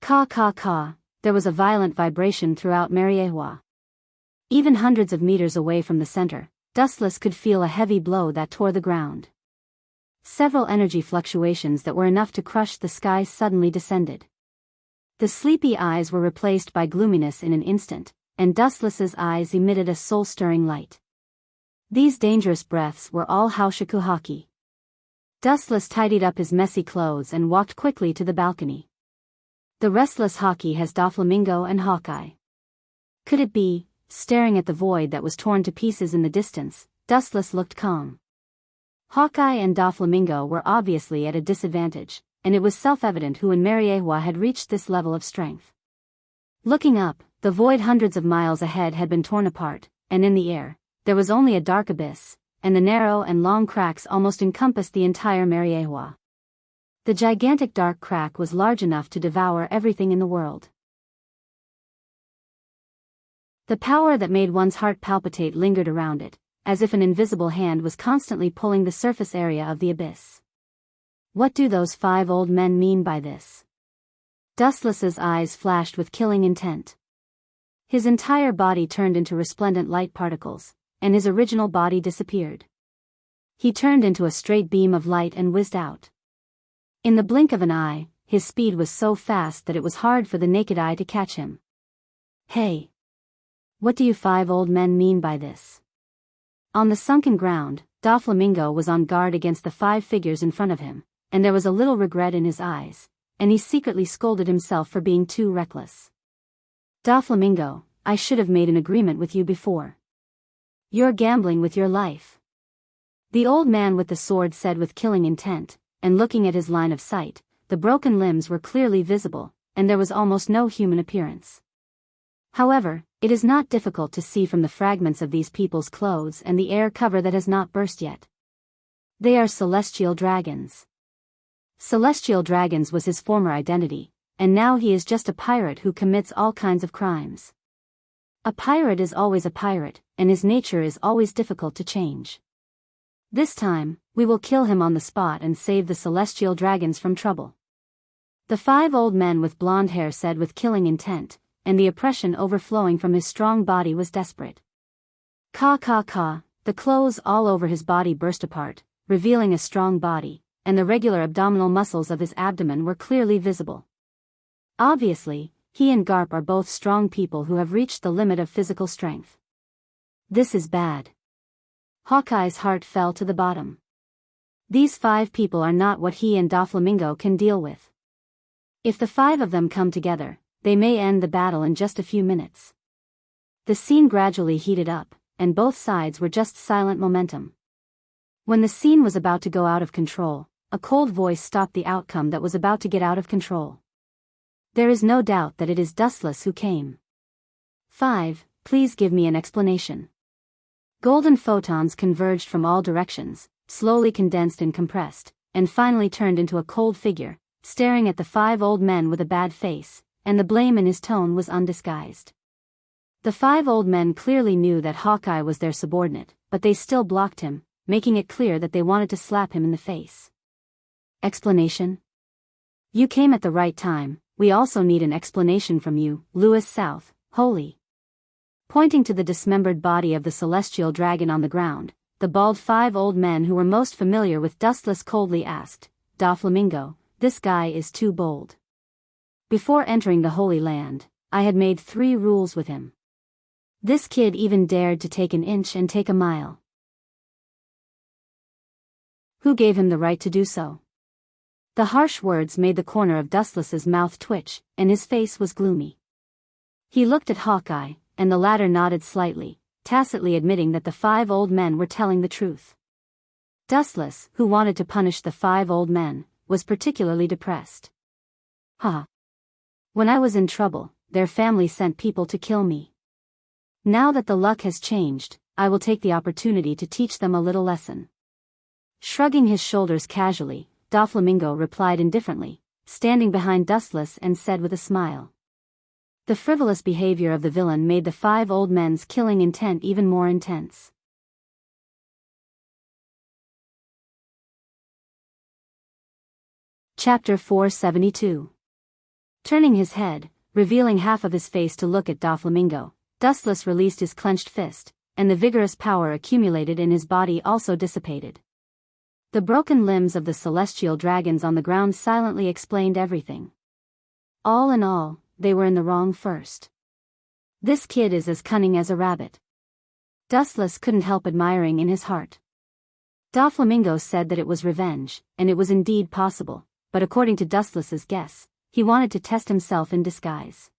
Ka ka ka, there was a violent vibration throughout Mariewa. Even hundreds of meters away from the center, Dustless could feel a heavy blow that tore the ground. Several energy fluctuations that were enough to crush the sky suddenly descended. The sleepy eyes were replaced by gloominess in an instant, and Dustless's eyes emitted a soul-stirring light. These dangerous breaths were all Haushakuhaki. Dustless tidied up his messy clothes and walked quickly to the balcony. The restless Haki has Doflamingo and Hawkeye. Could it be? Staring at the void that was torn to pieces in the distance, Dustless looked calm. Hawkeye and Doflamingo were obviously at a disadvantage, and it was self-evident who in Mariewa had reached this level of strength. Looking up, the void hundreds of miles ahead had been torn apart, and in the air, there was only a dark abyss, and the narrow and long cracks almost encompassed the entire Mariewa. The gigantic dark crack was large enough to devour everything in the world. The power that made one's heart palpitate lingered around it, as if an invisible hand was constantly pulling the surface area of the abyss. What do those 5 old men mean by this? Dustless's eyes flashed with killing intent. His entire body turned into resplendent light particles, and his original body disappeared. He turned into a straight beam of light and whizzed out. In the blink of an eye, his speed was so fast that it was hard for the naked eye to catch him. Hey! What do you 5 old men mean by this? On the sunken ground, Doflamingo was on guard against the 5 figures in front of him, and there was a little regret in his eyes, and he secretly scolded himself for being too reckless. Doflamingo, I should have made an agreement with you before. You're gambling with your life. The old man with the sword said with killing intent, and looking at his line of sight, the broken limbs were clearly visible, and there was almost no human appearance. However, it is not difficult to see from the fragments of these people's clothes and the air cover that has not burst yet. They are celestial dragons. Celestial dragons was his former identity, and now he is just a pirate who commits all kinds of crimes. A pirate is always a pirate, and his nature is always difficult to change. This time, we will kill him on the spot and save the celestial dragons from trouble. The 5 old men with blonde hair said with killing intent, and the oppression overflowing from his strong body was desperate. Ka ka ka, the clothes all over his body burst apart, revealing a strong body, and the regular abdominal muscles of his abdomen were clearly visible. Obviously, he and Garp are both strong people who have reached the limit of physical strength. This is bad. Hawkeye's heart fell to the bottom. These 5 people are not what he and Doflamingo can deal with. If the 5 of them come together, they may end the battle in just a few minutes. The scene gradually heated up, and both sides were just silent momentum. When the scene was about to go out of control, a cold voice stopped the outcome that was about to get out of control. There is no doubt that it is Dustless who came. 5, please give me an explanation. Golden photons converged from all directions, slowly condensed and compressed, and finally turned into a cold figure, staring at the 5 old men with a bad face, and the blame in his tone was undisguised. The 5 old men clearly knew that Hawkeye was their subordinate, but they still blocked him, making it clear that they wanted to slap him in the face. Explanation? You came at the right time, we also need an explanation from you, Louis South, Holy. Pointing to the dismembered body of the celestial dragon on the ground, the bald 5 old men who were most familiar with Dustless coldly asked, Doflamingo, this guy is too bold. Before entering the Holy Land, I had made 3 rules with him. This kid even dared to take an inch and take a mile. Who gave him the right to do so? The harsh words made the corner of Dustless's mouth twitch, and his face was gloomy. He looked at Hawkeye, and the latter nodded slightly, tacitly admitting that the 5 old men were telling the truth. Dustless, who wanted to punish the 5 old men, was particularly depressed. Ha! When I was in trouble, their family sent people to kill me. Now that the luck has changed, I will take the opportunity to teach them a little lesson. Shrugging his shoulders casually, Doflamingo replied indifferently, standing behind Dustless and said with a smile. The frivolous behavior of the villain made the 5 old men's killing intent even more intense. Chapter 472. Turning his head, revealing half of his face to look at Doflamingo, Dustless released his clenched fist, and the vigorous power accumulated in his body also dissipated. The broken limbs of the celestial dragons on the ground silently explained everything. All in all, they were in the wrong first. This kid is as cunning as a rabbit. Dustless couldn't help admiring in his heart. Doflamingo said that it was revenge, and it was indeed possible, but according to Dustless's guess, he wanted to test himself in disguise.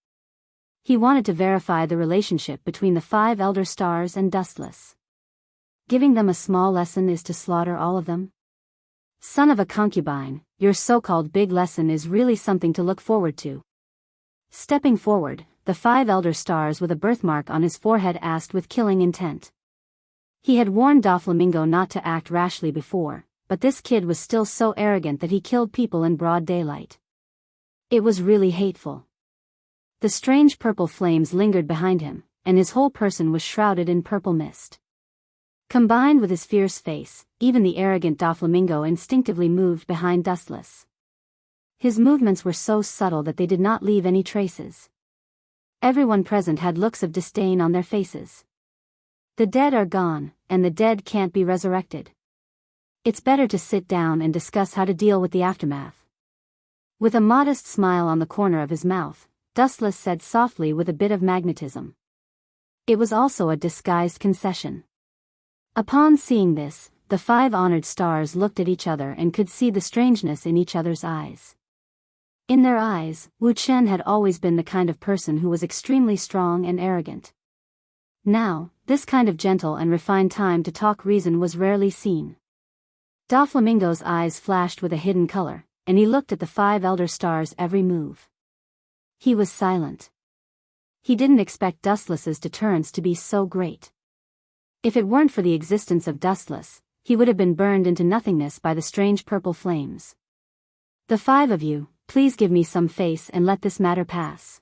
He wanted to verify the relationship between the 5 elder stars and Dustless. Giving them a small lesson is to slaughter all of them? Son of a concubine, your so-called big lesson is really something to look forward to. Stepping forward, the 5 elder stars with a birthmark on his forehead asked with killing intent. He had warned Doflamingo not to act rashly before, but this kid was still so arrogant that he killed people in broad daylight. It was really hateful. The strange purple flames lingered behind him, and his whole person was shrouded in purple mist. Combined with his fierce face, even the arrogant Doflamingo instinctively moved behind Dustless. His movements were so subtle that they did not leave any traces. Everyone present had looks of disdain on their faces. The dead are gone, and the dead can't be resurrected. It's better to sit down and discuss how to deal with the aftermath. With a modest smile on the corner of his mouth, Dustless said softly with a bit of magnetism. It was also a disguised concession. Upon seeing this, the 5 honored stars looked at each other and could see the strangeness in each other's eyes. In their eyes, Wu Chen had always been the kind of person who was extremely strong and arrogant. Now, this kind of gentle and refined time to talk reason was rarely seen. Doflamingo's eyes flashed with a hidden color, and he looked at the 5 elder stars' every move. He was silent. He didn't expect Dustless's deterrence to be so great. If it weren't for the existence of Dustless, he would have been burned into nothingness by the strange purple flames. The 5 of you, please give me some face and let this matter pass.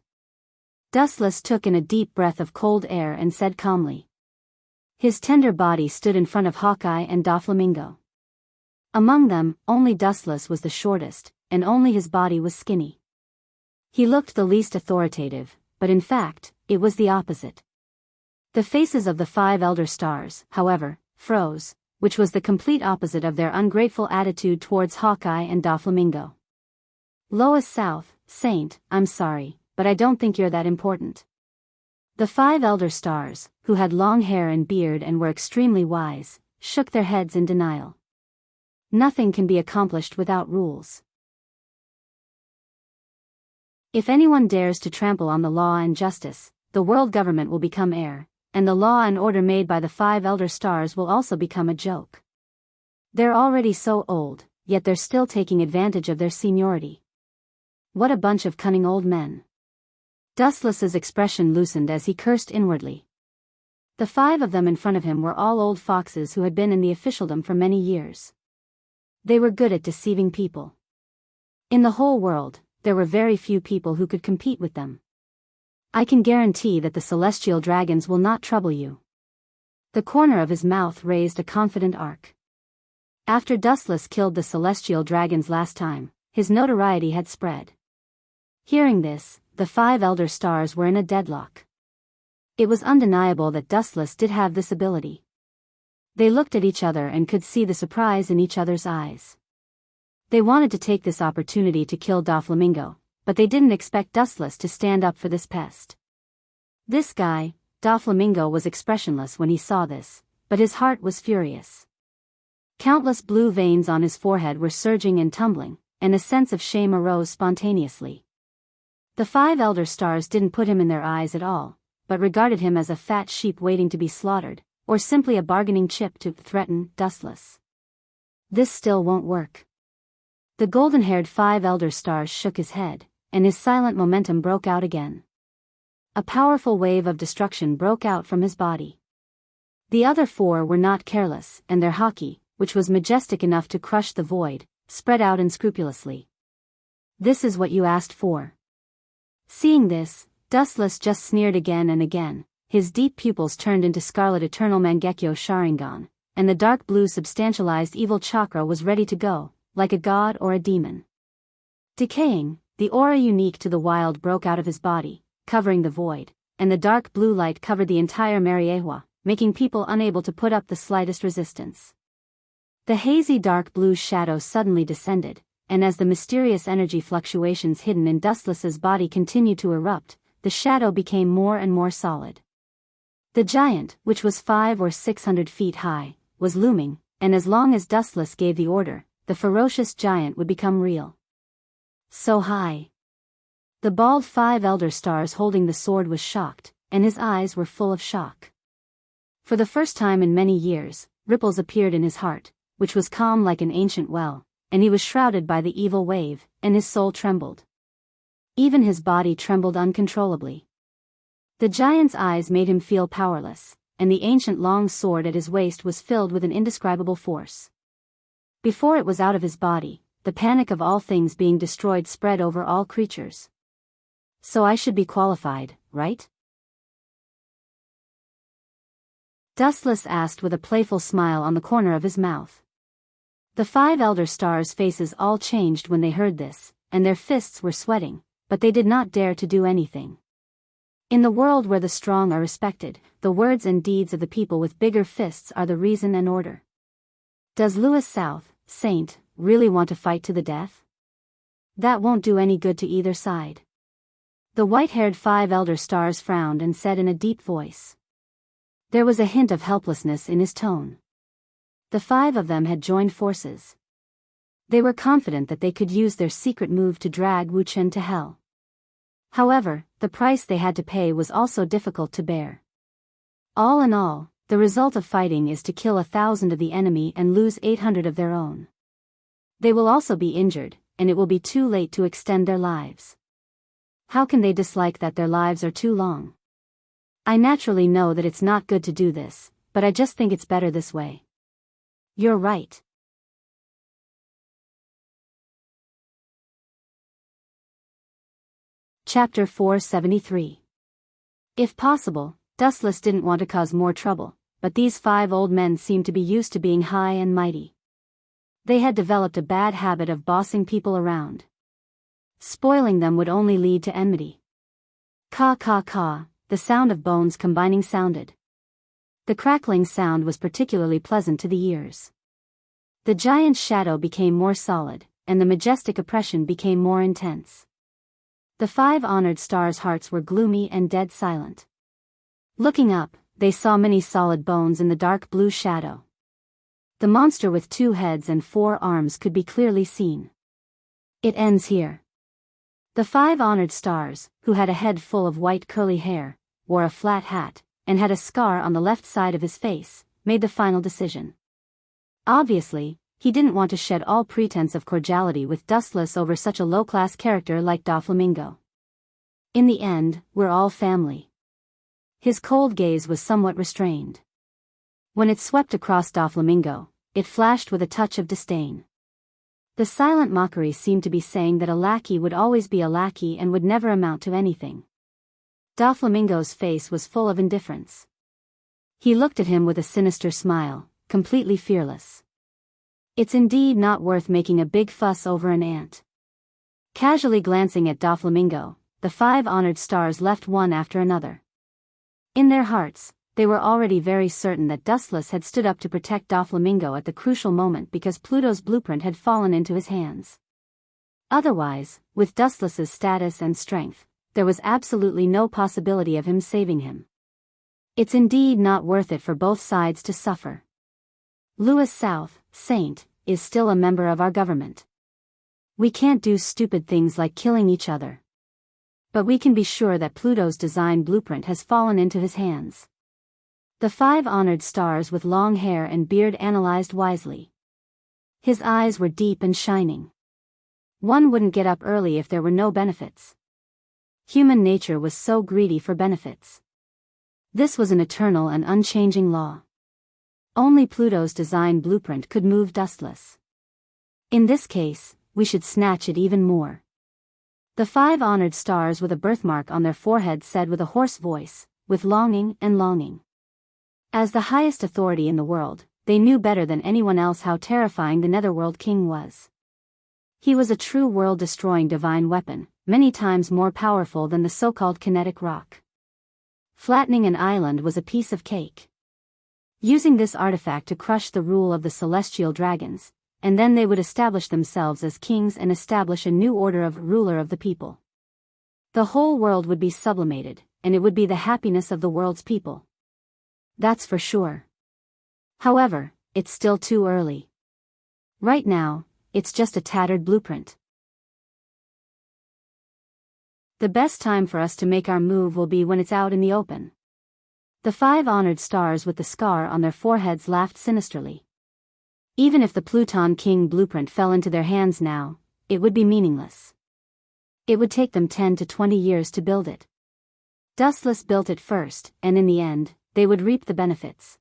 Dustless took in a deep breath of cold air and said calmly. His tender body stood in front of Hawkeye and Doflamingo. Among them, only Dustless was the shortest, and only his body was skinny. He looked the least authoritative, but in fact, it was the opposite. The faces of the 5 elder stars, however, froze, which was the complete opposite of their ungrateful attitude towards Hawkeye and Doflamingo. Lois South, Saint, I'm sorry, but I don't think you're that important. The 5 elder stars, who had long hair and beard and were extremely wise, shook their heads in denial. Nothing can be accomplished without rules. If anyone dares to trample on the law and justice, the world government will become Heir, and the law and order made by the 5 elder stars will also become a joke. They're already so old, yet they're still taking advantage of their seniority. What a bunch of cunning old men. Dustless's expression loosened as he cursed inwardly. The 5 of them in front of him were all old foxes who had been in the officialdom for many years. They were good at deceiving people. In the whole world, there were very few people who could compete with them. I can guarantee that the celestial dragons will not trouble you. The corner of his mouth raised a confident arc. After Dustless killed the celestial dragons last time, his notoriety had spread. Hearing this, the 5 elder stars were in a deadlock. It was undeniable that Dustless did have this ability. They looked at each other and could see the surprise in each other's eyes. They wanted to take this opportunity to kill Doflamingo, but they didn't expect Dustless to stand up for this pest. This guy, Doflamingo, was expressionless when he saw this, but his heart was furious. Countless blue veins on his forehead were surging and tumbling, and a sense of shame arose spontaneously. The 5 elder stars didn't put him in their eyes at all, but regarded him as a fat sheep waiting to be slaughtered, or simply a bargaining chip to threaten Dustless. This still won't work. The golden-haired 5 elder stars shook his head, and his silent momentum broke out again. A powerful wave of destruction broke out from his body. The other 4 were not careless, and their haki, which was majestic enough to crush the void, spread out unscrupulously. This is what you asked for. Seeing this, Dustless just sneered again and again. His deep pupils turned into scarlet eternal Mangekyo Sharingan, and the dark blue substantialized evil chakra was ready to go, like a god or a demon. Decaying, the aura unique to the wild broke out of his body, covering the void, and the dark blue light covered the entire Mariewa, making people unable to put up the slightest resistance. The hazy dark blue shadow suddenly descended, and as the mysterious energy fluctuations hidden in Dustless's body continued to erupt, the shadow became more and more solid. The giant, which was 500 or 600 feet high, was looming, and as long as Dustless gave the order, the ferocious giant would become real. So high. The bald 5 elder stars holding the sword was shocked, and his eyes were full of shock. For the first time in many years, ripples appeared in his heart, which was calm like an ancient well, and he was shrouded by the evil wave, and his soul trembled. Even his body trembled uncontrollably. The giant's eyes made him feel powerless, and the ancient long sword at his waist was filled with an indescribable force. Before it was out of his body, the panic of all things being destroyed spread over all creatures. So I should be qualified, right? Dustless asked with a playful smile on the corner of his mouth. The 5 elder stars' faces all changed when they heard this, and their fists were sweating, but they did not dare to do anything. In the world where the strong are respected, the words and deeds of the people with bigger fists are the reason and order. Does Louis South, Saint, really want to fight to the death? That won't do any good to either side. The white-haired 5 elder stars frowned and said in a deep voice. There was a hint of helplessness in his tone. The 5 of them had joined forces. They were confident that they could use their secret move to drag Wu Chen to hell. However, the price they had to pay was also difficult to bear. All in all, the result of fighting is to kill 1,000 of the enemy and lose 800 of their own. They will also be injured, and it will be too late to extend their lives. How can they dislike that their lives are too long? I naturally know that it's not good to do this, but I just think it's better this way. You're right. Chapter 473. If possible, Dustless didn't want to cause more trouble, but these 5 old men seemed to be used to being high and mighty. They had developed a bad habit of bossing people around. Spoiling them would only lead to enmity. Caw caw caw, the sound of bones combining sounded. The crackling sound was particularly pleasant to the ears. The giant's shadow became more solid, and the majestic oppression became more intense. The 5 honored stars' hearts were gloomy and dead silent. Looking up, they saw many solid bones in the dark blue shadow. The monster with 2 heads and 4 arms could be clearly seen. It ends here. The 5 honored stars, who had a head full of white curly hair, wore a flat hat, and had a scar on the left side of his face, made the final decision. Obviously, he didn't want to shed all pretense of cordiality with Dustless over such a low-class character like Doflamingo. In the end, we're all family. His cold gaze was somewhat restrained. When it swept across Doflamingo, it flashed with a touch of disdain. The silent mockery seemed to be saying that a lackey would always be a lackey and would never amount to anything. Doflamingo's face was full of indifference. He looked at him with a sinister smile, completely fearless. It's indeed not worth making a big fuss over an ant. Casually glancing at Doflamingo, the 5 honored stars left one after another. In their hearts, they were already very certain that Dustless had stood up to protect Doflamingo at the crucial moment because Pluto's blueprint had fallen into his hands. Otherwise, with Dustless's status and strength, there was absolutely no possibility of him saving him. It's indeed not worth it for both sides to suffer. Louis South, Saint, is still a member of our government. We can't do stupid things like killing each other. But we can be sure that Pluto's design blueprint has fallen into his hands. The 5 honored stars with long hair and beard analyzed wisely. His eyes were deep and shining. One wouldn't get up early if there were no benefits. Human nature was so greedy for benefits. This was an eternal and unchanging law. Only Pluto's design blueprint could move Dustless. In this case, we should snatch it even more. The 5 honored stars with a birthmark on their foreheads said with a hoarse voice, with longing and longing. As the highest authority in the world, they knew better than anyone else how terrifying the Netherworld King was. He was a true world-destroying divine weapon, many times more powerful than the so-called kinetic rock. Flattening an island was a piece of cake. Using this artifact to crush the rule of the celestial dragons, and then they would establish themselves as kings and establish a new order of ruler of the people. The whole world would be sublimated, and it would be the happiness of the world's people. That's for sure. However, it's still too early. Right now, it's just a tattered blueprint. The best time for us to make our move will be when it's out in the open. The 5 honored stars with the scar on their foreheads laughed sinisterly. Even if the Pluton King blueprint fell into their hands now, it would be meaningless. It would take them 10 to 20 years to build it. Dustless built it first, and in the end, they would reap the benefits.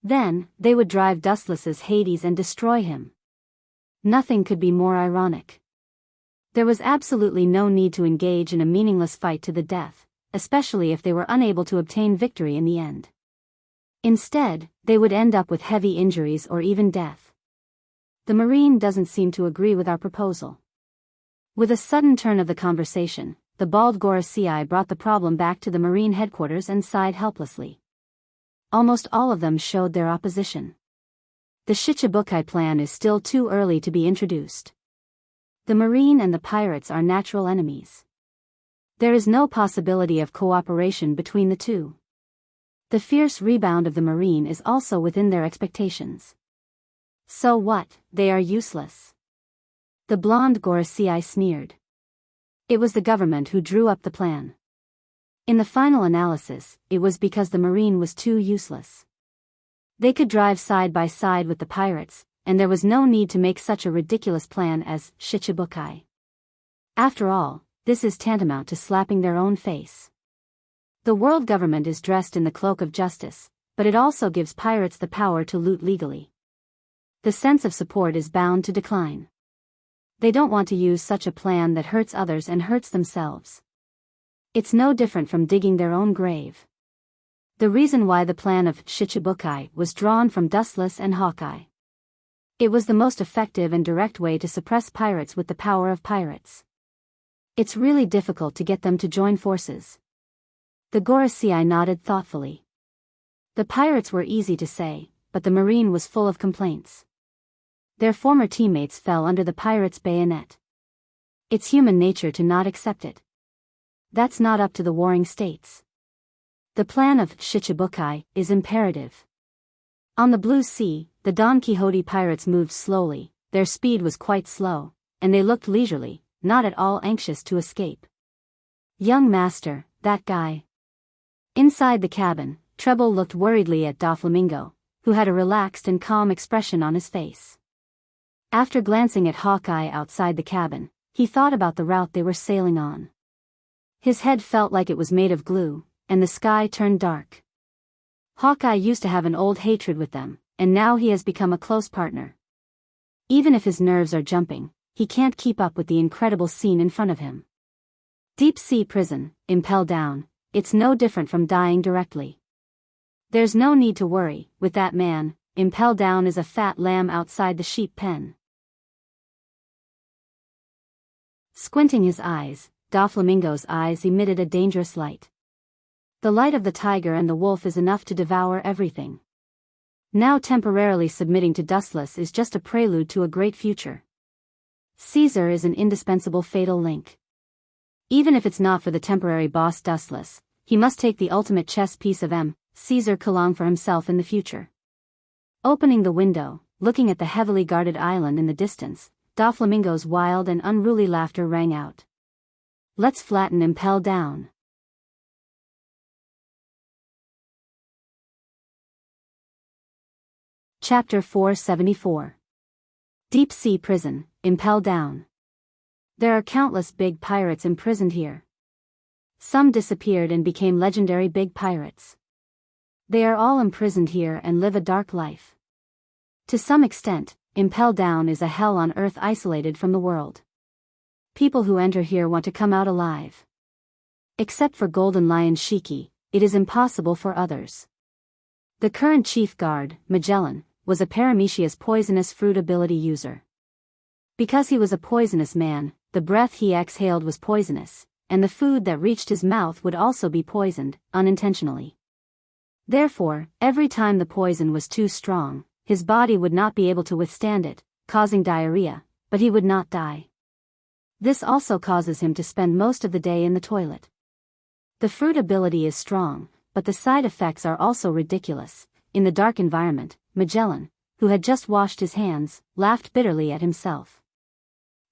Then, they would drive Dustless's Hades and destroy him. Nothing could be more ironic. There was absolutely no need to engage in a meaningless fight to the death, especially if they were unable to obtain victory in the end. Instead, they would end up with heavy injuries or even death. The Marine doesn't seem to agree with our proposal. With a sudden turn of the conversation, the bald Gorosei brought the problem back to the Marine headquarters and sighed helplessly. Almost all of them showed their opposition. The Shichibukai plan is still too early to be introduced. The Marine and the pirates are natural enemies. There is no possibility of cooperation between the two. The fierce rebound of the Marine is also within their expectations. So what, they are useless. The blonde Gorosei sneered. It was the government who drew up the plan. In the final analysis, it was because the Marine was too useless. They could drive side by side with the pirates, and there was no need to make such a ridiculous plan as Shichibukai. After all, this is tantamount to slapping their own face. The world government is dressed in the cloak of justice, but it also gives pirates the power to loot legally. The sense of support is bound to decline. They don't want to use such a plan that hurts others and hurts themselves. It's no different from digging their own grave. The reason why the plan of Shichibukai was drawn from Dustless and Hawkeye. It was the most effective and direct way to suppress pirates with the power of pirates. It's really difficult to get them to join forces. The Gorosei nodded thoughtfully. The pirates were easy to say, but the Marine was full of complaints. Their former teammates fell under the pirates' bayonet. It's human nature to not accept it. That's not up to the warring states. The plan of Shichibukai is imperative. On the Blue Sea, the Don Quixote pirates moved slowly, their speed was quite slow, and they looked leisurely, not at all anxious to escape. Young master, that guy. Inside the cabin, Treble looked worriedly at Doflamingo, who had a relaxed and calm expression on his face. After glancing at Hawkeye outside the cabin, he thought about the route they were sailing on. His head felt like it was made of glue, and the sky turned dark. Hawkeye used to have an old hatred with them, and now he has become a close partner. Even if his nerves are jumping, he can't keep up with the incredible scene in front of him. Deep sea prison, impel down, it's no different from dying directly. There's no need to worry, with that man, impel down is a fat lamb outside the sheep pen. Squinting his eyes, Doflamingo's eyes emitted a dangerous light. The light of the tiger and the wolf is enough to devour everything. Now temporarily submitting to Dustless is just a prelude to a great future. Caesar is an indispensable fatal link. Even if it's not for the temporary boss Dustless, he must take the ultimate chess piece of Caesar Kalong for himself in the future. Opening the window, looking at the heavily guarded island in the distance, Doflamingo's wild and unruly laughter rang out. Let's flatten Impel down. Chapter 474. Deep Sea Prison, Impel Down. There are countless big pirates imprisoned here. Some disappeared and became legendary big pirates. They are all imprisoned here and live a dark life. To some extent, Impel Down is a hell on earth isolated from the world. People who enter here want to come out alive. Except for Golden Lion Shiki, it is impossible for others. The current chief guard, Magellan, was a Paramecia poisonous fruit ability user. Because he was a poisonous man, the breath he exhaled was poisonous, and the food that reached his mouth would also be poisoned, unintentionally. Therefore, every time the poison was too strong, his body would not be able to withstand it, causing diarrhea, but he would not die. This also causes him to spend most of the day in the toilet. The fruit ability is strong, but the side effects are also ridiculous. In the dark environment, Magellan, who had just washed his hands, laughed bitterly at himself.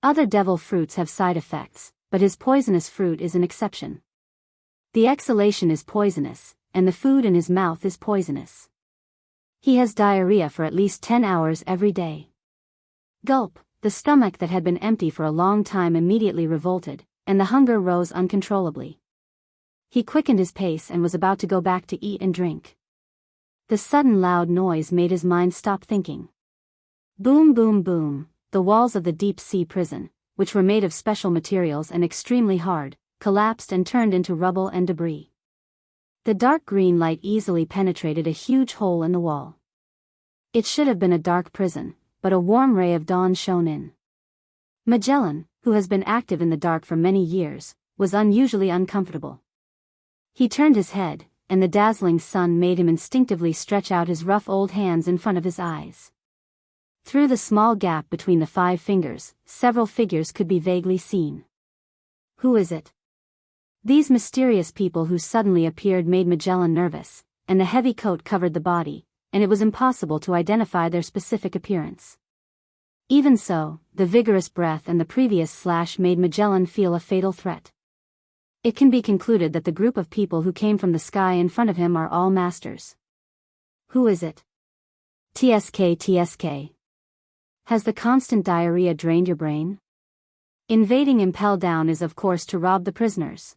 Other devil fruits have side effects, but his poisonous fruit is an exception. The exhalation is poisonous, and the food in his mouth is poisonous. He has diarrhea for at least 10 hours every day. Gulp, the stomach that had been empty for a long time immediately revolted, and the hunger rose uncontrollably. He quickened his pace and was about to go back to eat and drink. The sudden loud noise made his mind stop thinking. Boom, boom, boom, the walls of the deep-sea prison, which were made of special materials and extremely hard, collapsed and turned into rubble and debris. The dark green light easily penetrated a huge hole in the wall. It should have been a dark prison, but a warm ray of dawn shone in. Magellan, who has been active in the dark for many years, was unusually uncomfortable. He turned his head, and the dazzling sun made him instinctively stretch out his rough old hands in front of his eyes. Through the small gap between the 5 fingers, several figures could be vaguely seen. Who is it? These mysterious people who suddenly appeared made Magellan nervous, and the heavy coat covered the body, and it was impossible to identify their specific appearance. Even so, the vigorous breath and the previous slash made Magellan feel a fatal threat. It can be concluded that the group of people who came from the sky in front of him are all masters. Who is it? TSK. Has the constant diarrhea drained your brain? Invading Impel Down is of course to rob the prisoners.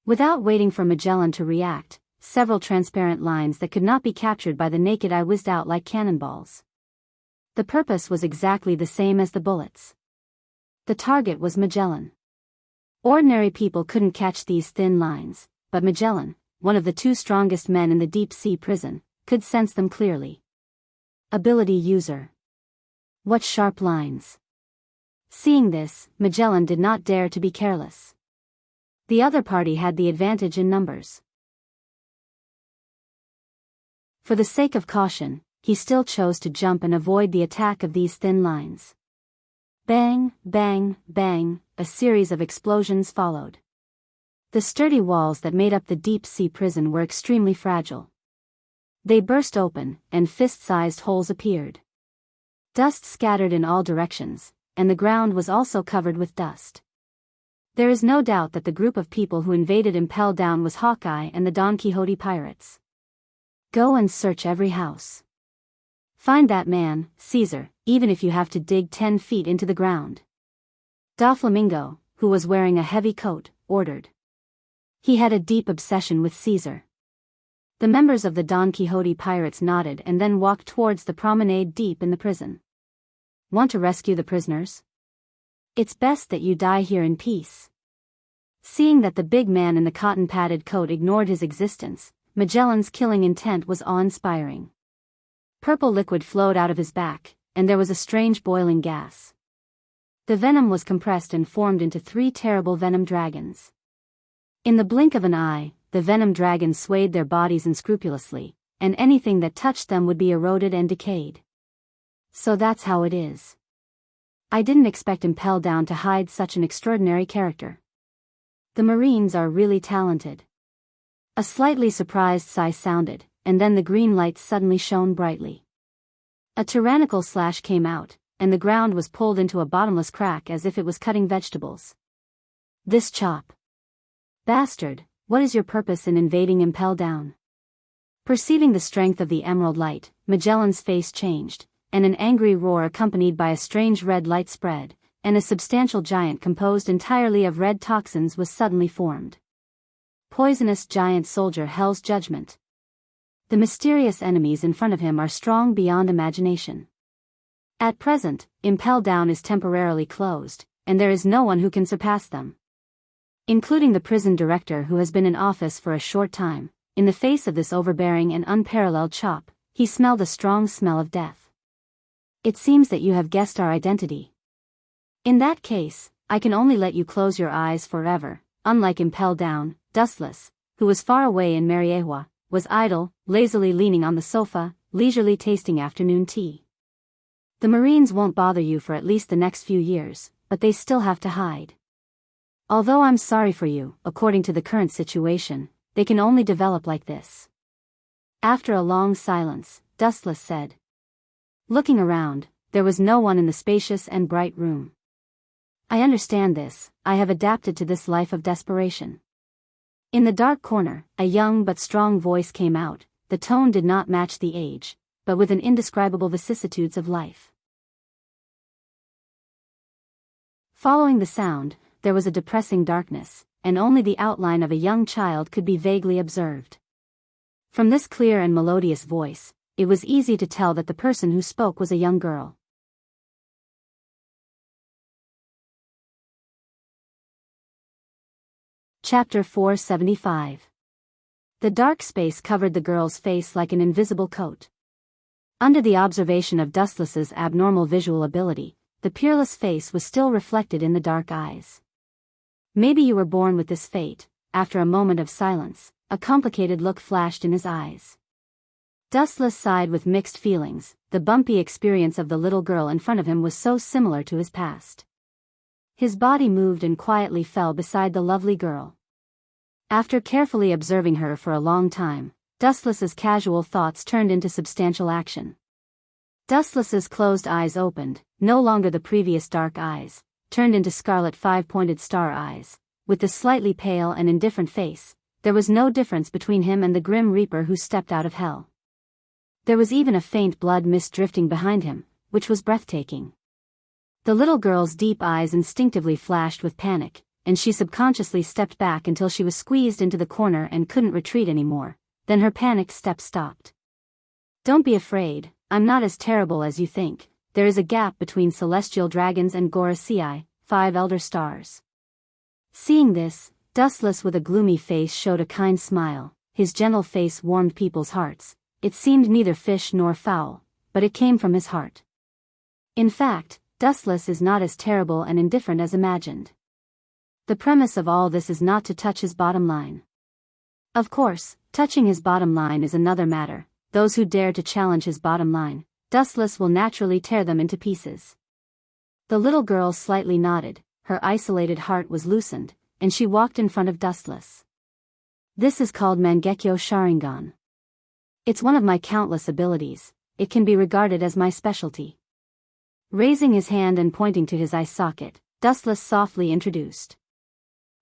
Without waiting for Magellan to react, several transparent lines that could not be captured by the naked eye whizzed out like cannonballs. The purpose was exactly the same as the bullets. The target was Magellan. Ordinary people couldn't catch these thin lines, but Magellan, one of the 2 strongest men in the deep-sea prison, could sense them clearly. Ability user. What sharp lines. Seeing this, Magellan did not dare to be careless. The other party had the advantage in numbers. For the sake of caution, he still chose to jump and avoid the attack of these thin lines. Bang, bang, bang, a series of explosions followed. The sturdy walls that made up the deep-sea prison were extremely fragile. They burst open, and fist-sized holes appeared. Dust scattered in all directions, and the ground was also covered with dust. There is no doubt that the group of people who invaded Impel Down was Hawkeye and the Don Quixote pirates. Go and search every house. Find that man, Caesar, even if you have to dig 10 feet into the ground. Doflamingo, who was wearing a heavy coat, ordered. He had a deep obsession with Caesar. The members of the Don Quixote pirates nodded and then walked towards the promenade deep in the prison. Want to rescue the prisoners? It's best that you die here in peace. Seeing that the big man in the cotton-padded coat ignored his existence, Magellan's killing intent was awe-inspiring. Purple liquid flowed out of his back, and there was a strange boiling gas. The venom was compressed and formed into 3 terrible venom dragons. In the blink of an eye, the venom dragons swayed their bodies unscrupulously, and anything that touched them would be eroded and decayed. So that's how it is. I didn't expect Impel Down to hide such an extraordinary character. The Marines are really talented. A slightly surprised sigh sounded, and then the green light suddenly shone brightly. A tyrannical slash came out, and the ground was pulled into a bottomless crack as if it was cutting vegetables. This chop. Bastard, what is your purpose in invading Impel Down? Perceiving the strength of the emerald light, Magellan's face changed, and an angry roar accompanied by a strange red light spread, and a substantial giant composed entirely of red toxins was suddenly formed. Poisonous giant soldier Hell's Judgment. The mysterious enemies in front of him are strong beyond imagination. At present, Impel Down is temporarily closed, and there is no one who can surpass them. Including the prison director who has been in office for a short time. In the face of this overbearing and unparalleled chop, he smelled a strong smell of death. It seems that you have guessed our identity. In that case, I can only let you close your eyes forever. Unlike Impel Down, Dustless, who was far away in Mariehua, was idle, lazily leaning on the sofa, leisurely tasting afternoon tea. The Marines won't bother you for at least the next few years, but they still have to hide. Although I'm sorry for you, according to the current situation, they can only develop like this. After a long silence, Dustless said. Looking around, there was no one in the spacious and bright room. I understand this, I have adapted to this life of desperation. In the dark corner, a young but strong voice came out. The tone did not match the age, but with an indescribable vicissitudes of life. Following the sound, there was a depressing darkness, and only the outline of a young child could be vaguely observed. From this clear and melodious voice, it was easy to tell that the person who spoke was a young girl. Chapter 475. The dark space covered the girl's face like an invisible coat. Under the observation of Dustless's abnormal visual ability, the peerless face was still reflected in the dark eyes. Maybe you were born with this fate. After a moment of silence, a complicated look flashed in his eyes. Dustless sighed with mixed feelings. The bumpy experience of the little girl in front of him was so similar to his past. His body moved and quietly fell beside the lovely girl. After carefully observing her for a long time, Dustless's casual thoughts turned into substantial action. Dustless's closed eyes opened, no longer the previous dark eyes, turned into scarlet five-pointed star eyes. With the slightly pale and indifferent face, there was no difference between him and the grim reaper who stepped out of hell. There was even a faint blood mist drifting behind him, which was breathtaking. The little girl's deep eyes instinctively flashed with panic, and she subconsciously stepped back until she was squeezed into the corner and couldn't retreat anymore. Then her panicked step stopped. Don't be afraid, I'm not as terrible as you think. There is a gap between celestial dragons and Gorasei, 5 elder stars. Seeing this, Dustless with a gloomy face showed a kind smile. His gentle face warmed people's hearts. It seemed neither fish nor fowl, but it came from his heart. In fact, Dustless is not as terrible and indifferent as imagined. The premise of all this is not to touch his bottom line. Of course, touching his bottom line is another matter. Those who dare to challenge his bottom line, Dustless will naturally tear them into pieces. The little girl slightly nodded, her isolated heart was loosened, and she walked in front of Dustless. This is called Mangekyo Sharingan. It's one of my countless abilities. It can be regarded as my specialty. Raising his hand and pointing to his eye socket, Dustless softly introduced.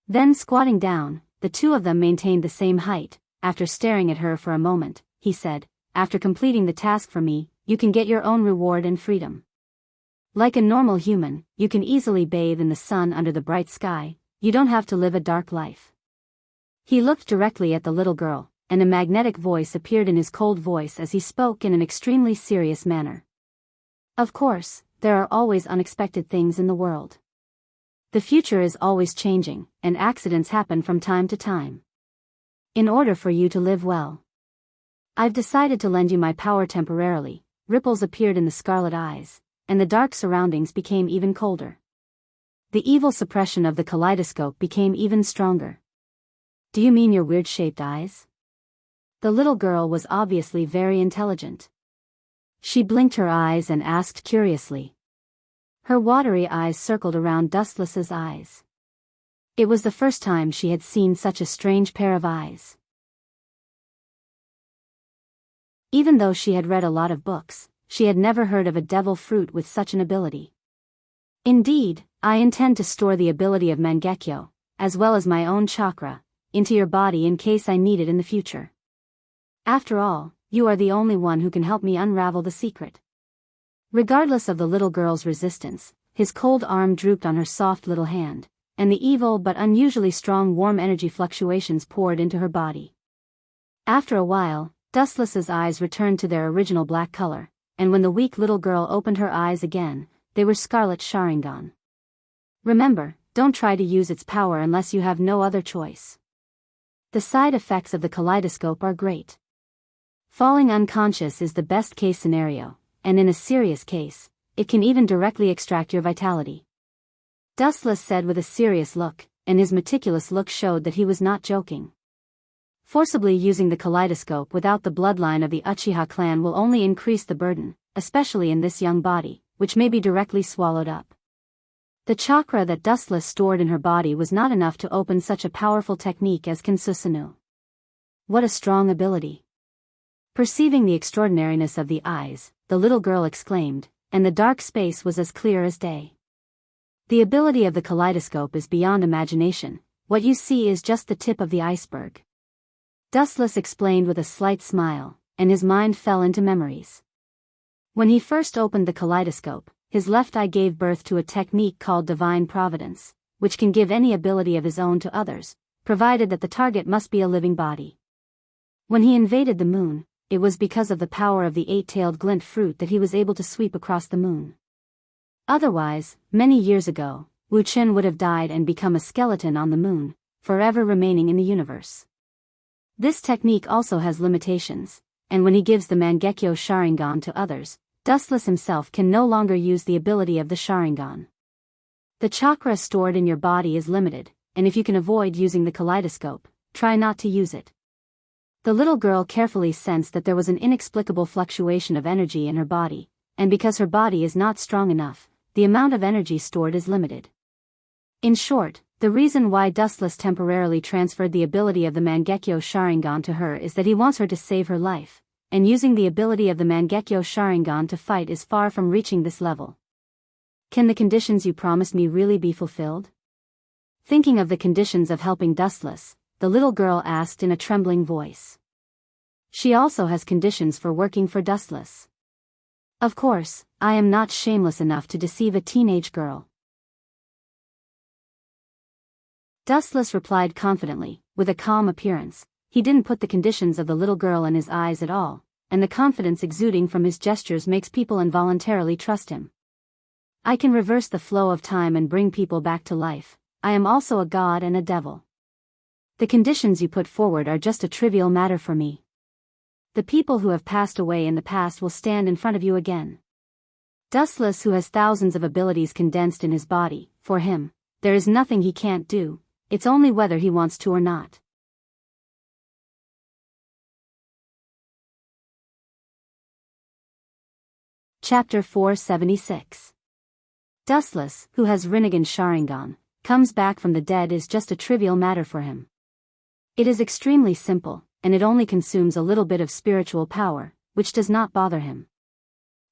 Then squatting down, the two of them maintained the same height. After staring at her for a moment, he said, after completing the task for me, you can get your own reward and freedom. Like a normal human, you can easily bathe in the sun under the bright sky. You don't have to live a dark life. He looked directly at the little girl, and a magnetic voice appeared in his cold voice as he spoke in an extremely serious manner. Of course, there are always unexpected things in the world. The future is always changing, and accidents happen from time to time. In order for you to live well, I've decided to lend you my power temporarily. Ripples appeared in the scarlet eyes, and the dark surroundings became even colder. The evil suppression of the kaleidoscope became even stronger. Do you mean your weird-shaped eyes? The little girl was obviously very intelligent. She blinked her eyes and asked curiously. Her watery eyes circled around Dustless's eyes. It was the first time she had seen such a strange pair of eyes. Even though she had read a lot of books, she had never heard of a devil fruit with such an ability. Indeed, I intend to store the ability of Mangekyo, as well as my own chakra, into your body in case I need it in the future. After all, you are the only one who can help me unravel the secret. Regardless of the little girl's resistance, his cold arm drooped on her soft little hand, and the evil but unusually strong warm energy fluctuations poured into her body. After a while, Dustless's eyes returned to their original black color, and when the weak little girl opened her eyes again, they were scarlet Sharingan. Remember, don't try to use its power unless you have no other choice. The side effects of the kaleidoscope are great. Falling unconscious is the best case scenario, and in a serious case, it can even directly extract your vitality. Dustless said with a serious look, and his meticulous look showed that he was not joking. Forcibly using the kaleidoscope without the bloodline of the Uchiha clan will only increase the burden, especially in this young body, which may be directly swallowed up. The chakra that Dustless stored in her body was not enough to open such a powerful technique as Kinsusanu. What a strong ability! Perceiving the extraordinariness of the eyes, the little girl exclaimed, and the dark space was as clear as day. The ability of the kaleidoscope is beyond imagination. What you see is just the tip of the iceberg. Dustless explained with a slight smile, and his mind fell into memories. When he first opened the kaleidoscope, his left eye gave birth to a technique called divine providence, which can give any ability of his own to others, provided that the target must be a living body. When he invaded the moon, it was because of the power of the eight-tailed glint fruit that he was able to sweep across the moon. Otherwise, many years ago, Wu Qin would have died and become a skeleton on the moon, forever remaining in the universe. This technique also has limitations, and when he gives the Mangekyo Sharingan to others, Dustless himself can no longer use the ability of the Sharingan. The chakra stored in your body is limited, and if you can avoid using the kaleidoscope, try not to use it. The little girl carefully sensed that there was an inexplicable fluctuation of energy in her body, and because her body is not strong enough, the amount of energy stored is limited. In short, the reason why Dustless temporarily transferred the ability of the Mangekyo Sharingan to her is that he wants her to save her life, and using the ability of the Mangekyo Sharingan to fight is far from reaching this level. Can the conditions you promised me really be fulfilled? Thinking of the conditions of helping Dustless, the little girl asked in a trembling voice. She also has conditions for working for Dustless. Of course, I am not shameless enough to deceive a teenage girl. Dustless replied confidently, with a calm appearance. He didn't put the conditions of the little girl in his eyes at all, and the confidence exuding from his gestures makes people involuntarily trust him. I can reverse the flow of time and bring people back to life. I am also a god and a devil. The conditions you put forward are just a trivial matter for me. The people who have passed away in the past will stand in front of you again. Dustless, who has thousands of abilities condensed in his body, for him, there is nothing he can't do, it's only whether he wants to or not. Chapter 476. Dustless, who has Rinnegan Sharingan, comes back from the dead is just a trivial matter for him. It is extremely simple, and it only consumes a little bit of spiritual power, which does not bother him.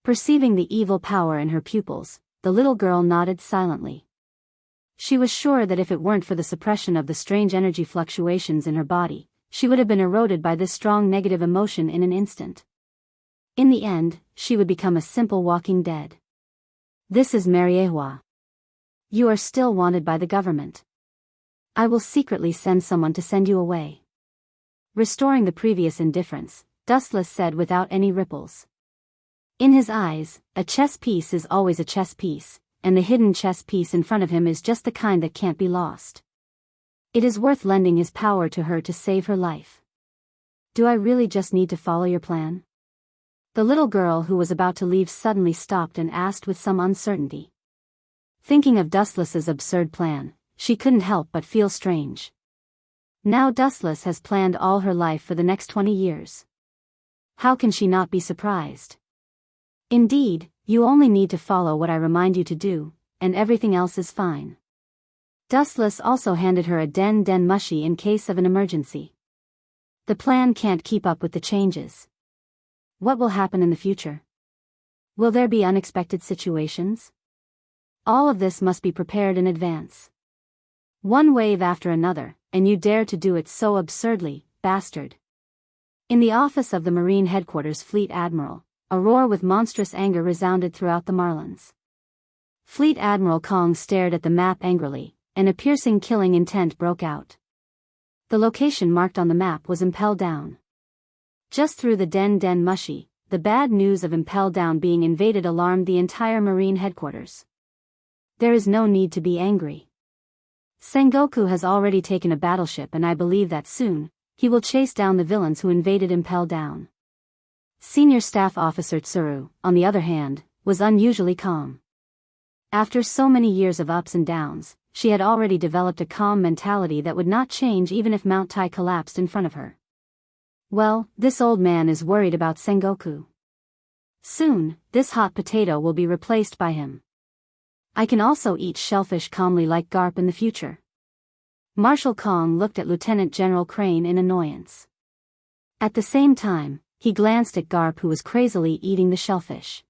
Perceiving the evil power in her pupils, the little girl nodded silently. She was sure that if it weren't for the suppression of the strange energy fluctuations in her body, she would have been eroded by this strong negative emotion in an instant. In the end, she would become a simple walking dead. This is Mariehua. You are still wanted by the government. I will secretly send someone to send you away. Restoring the previous indifference, Dustless said without any ripples. In his eyes, a chess piece is always a chess piece, and the hidden chess piece in front of him is just the kind that can't be lost. It is worth lending his power to her to save her life. Do I really just need to follow your plan? The little girl who was about to leave suddenly stopped and asked with some uncertainty. Thinking of Dustless's absurd plan, she couldn't help but feel strange. Now Dustless has planned all her life for the next 20 years. How can she not be surprised? Indeed, you only need to follow what I remind you to do, and everything else is fine. Dustless also handed her a den mushi in case of an emergency. The plan can't keep up with the changes. What will happen in the future? Will there be unexpected situations? All of this must be prepared in advance. One wave after another, and you dare to do it so absurdly, bastard. In the office of the Marine Headquarters Fleet Admiral, a roar with monstrous anger resounded throughout the Marlins. Fleet Admiral Kong stared at the map angrily, and a piercing killing intent broke out. The location marked on the map was Impel Down. Just through the den mushi, the bad news of Impel Down being invaded alarmed the entire Marine Headquarters. there is no need to be angry. Sengoku has already taken a battleship, and I believe that soon, he will chase down the villains who invaded Impel Down. Senior Staff Officer Tsuru, on the other hand, was unusually calm. After so many years of ups and downs, she had already developed a calm mentality that would not change even if Mount Tai collapsed in front of her. Well, this old man is worried about Sengoku. Soon, this hot potato will be replaced by him. I can also eat shellfish calmly like Garp in the future. Marshal Kong looked at Lieutenant General Crane in annoyance. At the same time, he glanced at Garp, who was crazily eating the shellfish.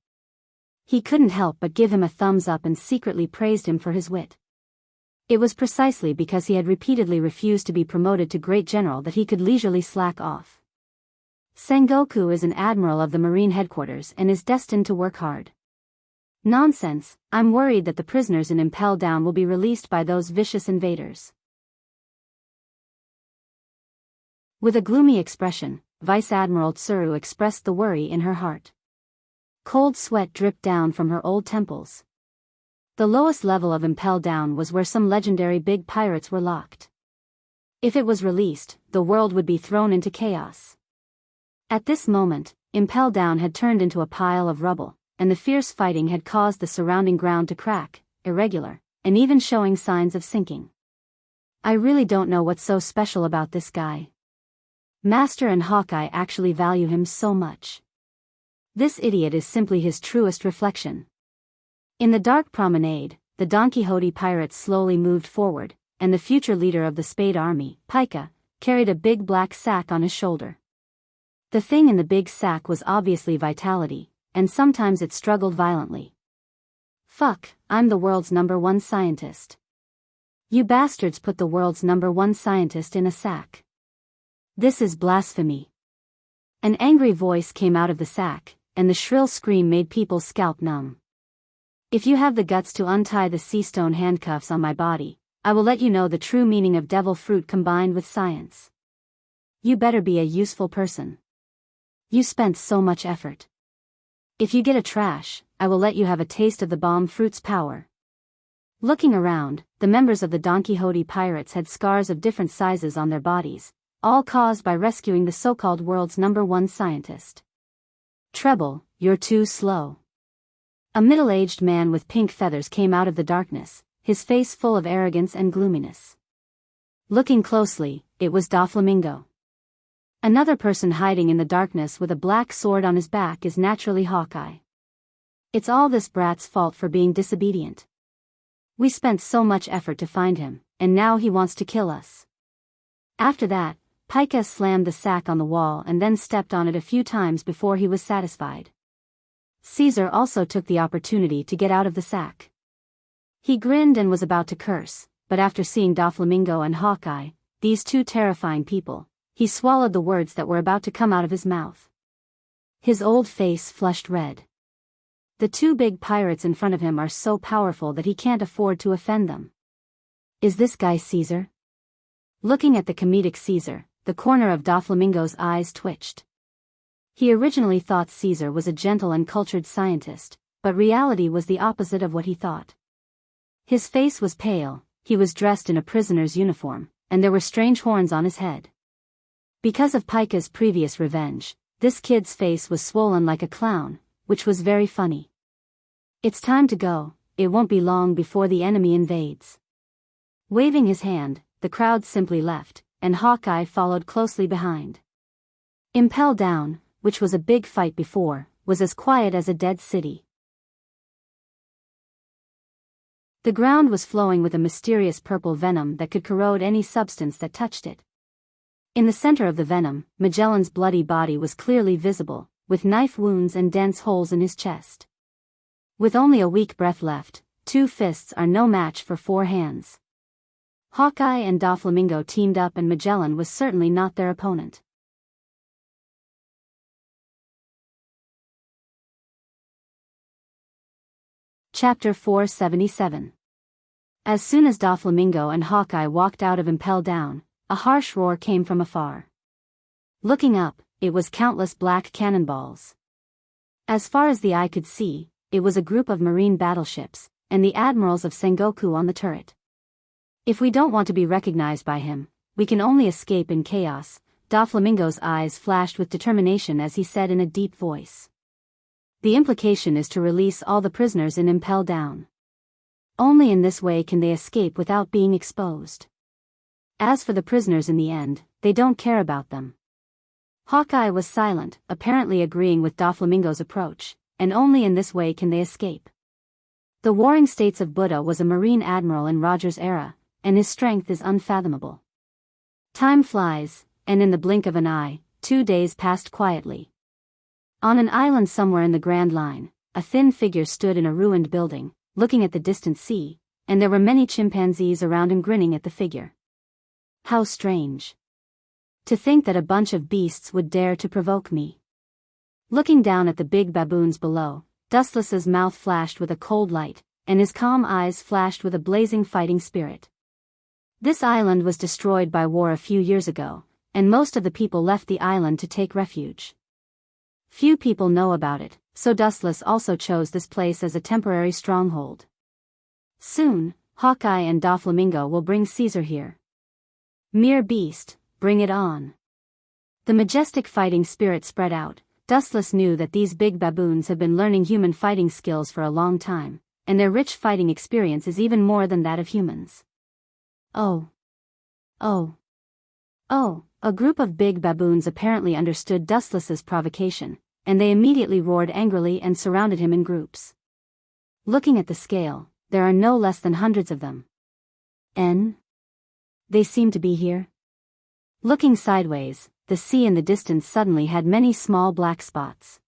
He couldn't help but give him a thumbs up and secretly praised him for his wit. It was precisely because he had repeatedly refused to be promoted to Great General that he could leisurely slack off. Sengoku is an admiral of the Marine headquarters and is destined to work hard. Nonsense, I'm worried that the prisoners in Impel Down will be released by those vicious invaders. With a gloomy expression, Vice Admiral Tsuru expressed the worry in her heart. Cold sweat dripped down from her old temples. The lowest level of Impel Down was where some legendary big pirates were locked. If it was released, the world would be thrown into chaos. At this moment, Impel Down had turned into a pile of rubble, and the fierce fighting had caused the surrounding ground to crack, irregular, and even showing signs of sinking. I really don't know what's so special about this guy. Master and Hawkeye actually value him so much. This idiot is simply his truest reflection. In the dark promenade, the Don Quixote pirates slowly moved forward, and the future leader of the Spade Army, Pika, carried a big black sack on his shoulder. The thing in the big sack was obviously vitality, and sometimes it struggled violently. Fuck, I'm the world's #1 scientist. You bastards put the world's #1 scientist in a sack. This is blasphemy. An angry voice came out of the sack, and the shrill scream made people's scalp numb. If you have the guts to untie the sea stone handcuffs on my body, I will let you know the true meaning of devil fruit combined with science. You better be a useful person. You spent so much effort. If you get a trash, I will let you have a taste of the bomb fruit's power. Looking around, the members of the Don Quixote pirates had scars of different sizes on their bodies, all caused by rescuing the so-called world's #1 scientist. Treble, you're too slow. A middle-aged man with pink feathers came out of the darkness, his face full of arrogance and gloominess. Looking closely, it was Doflamingo. Another person hiding in the darkness with a black sword on his back is naturally Hawkeye. It's all this brat's fault for being disobedient. We spent so much effort to find him, and now he wants to kill us. After that, Pika slammed the sack on the wall and then stepped on it a few times before he was satisfied. Caesar also took the opportunity to get out of the sack. He grinned and was about to curse, but after seeing Doflamingo and Hawkeye, these two terrifying people, he swallowed the words that were about to come out of his mouth. His old face flushed red. The two big pirates in front of him are so powerful that he can't afford to offend them. Is this guy Caesar? Looking at the comedic Caesar, the corner of Doflamingo's eyes twitched. He originally thought Caesar was a gentle and cultured scientist, but reality was the opposite of what he thought. His face was pale, he was dressed in a prisoner's uniform, and there were strange horns on his head. Because of Pika's previous revenge, this kid's face was swollen like a clown, which was very funny. It's time to go, it won't be long before the enemy invades. Waving his hand, the crowd simply left, and Hawkeye followed closely behind. Impel Down, which was a big fight before, was as quiet as a dead city. The ground was flowing with a mysterious purple venom that could corrode any substance that touched it. In the center of the venom, Magellan's bloody body was clearly visible, with knife wounds and dense holes in his chest. With only a weak breath left, 2 fists are no match for 4 hands. Hawkeye and Doflamingo teamed up and Magellan was certainly not their opponent. Chapter 477. As soon as Doflamingo and Hawkeye walked out of Impel Down, a harsh roar came from afar. Looking up, it was countless black cannonballs. As far as the eye could see, it was a group of marine battleships, and the admirals of Sengoku on the turret. If we don't want to be recognized by him, we can only escape in chaos. Doflamingo's eyes flashed with determination as he said in a deep voice. The implication is to release all the prisoners in Impel Down. Only in this way can they escape without being exposed. As for the prisoners in the end, they don't care about them. Hawkeye was silent, apparently agreeing with Doflamingo's approach, and only in this way can they escape. The Warring States of Buddha was a Marine admiral in Roger's era, and his strength is unfathomable. Time flies, and in the blink of an eye, 2 days passed quietly. On an island somewhere in the Grand Line, a thin figure stood in a ruined building, looking at the distant sea, and there were many chimpanzees around him grinning at the figure. How strange. To think that a bunch of beasts would dare to provoke me. Looking down at the big baboons below, Dustless's mouth flashed with a cold light, and his calm eyes flashed with a blazing fighting spirit. This island was destroyed by war a few years ago, and most of the people left the island to take refuge. Few people know about it, so Dustless also chose this place as a temporary stronghold. Soon, Hawkeye and Doflamingo will bring Caesar here. Mere beast, bring it on. The majestic fighting spirit spread out. Dustless knew that these big baboons have been learning human fighting skills for a long time, and their rich fighting experience is even more than that of humans. Oh. Oh. Oh. A group of big baboons apparently understood Dustless's provocation, and they immediately roared angrily and surrounded him in groups. Looking at the scale, there are no less than hundreds of them. They seem to be here. Looking sideways, the sea in the distance suddenly had many small black spots.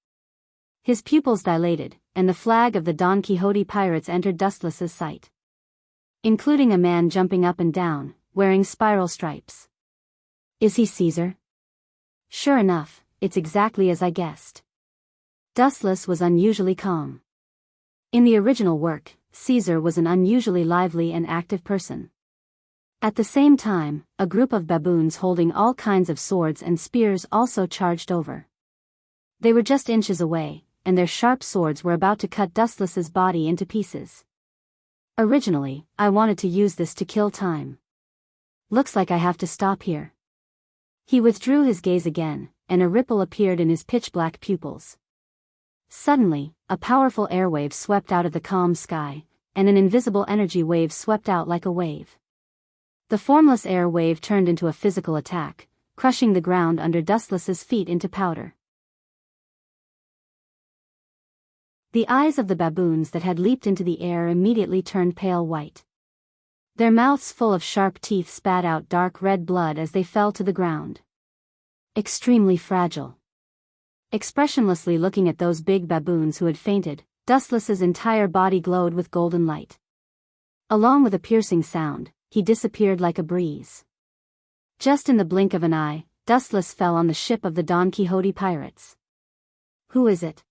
His pupils dilated, and the flag of the Don Quixote pirates entered Dustless's sight. Including a man jumping up and down, wearing spiral stripes. Is he Caesar? Sure enough, it's exactly as I guessed. Dustless was unusually calm. In the original work, Caesar was an unusually lively and active person. At the same time, a group of baboons holding all kinds of swords and spears also charged over. They were just inches away, and their sharp swords were about to cut Dustless's body into pieces. Originally, I wanted to use this to kill time. Looks like I have to stop here. He withdrew his gaze again, and a ripple appeared in his pitch-black pupils. Suddenly, a powerful airwave swept out of the calm sky, and an invisible energy wave swept out like a wave. The formless air wave turned into a physical attack, crushing the ground under Dustless's feet into powder. The eyes of the baboons that had leaped into the air immediately turned pale white. Their mouths full of sharp teeth spat out dark red blood as they fell to the ground. Extremely fragile. Expressionlessly looking at those big baboons who had fainted, Dustless's entire body glowed with golden light. Along with a piercing sound, he disappeared like a breeze. Just in the blink of an eye, Dustless fell on the ship of the Don Quixote pirates. Who is it?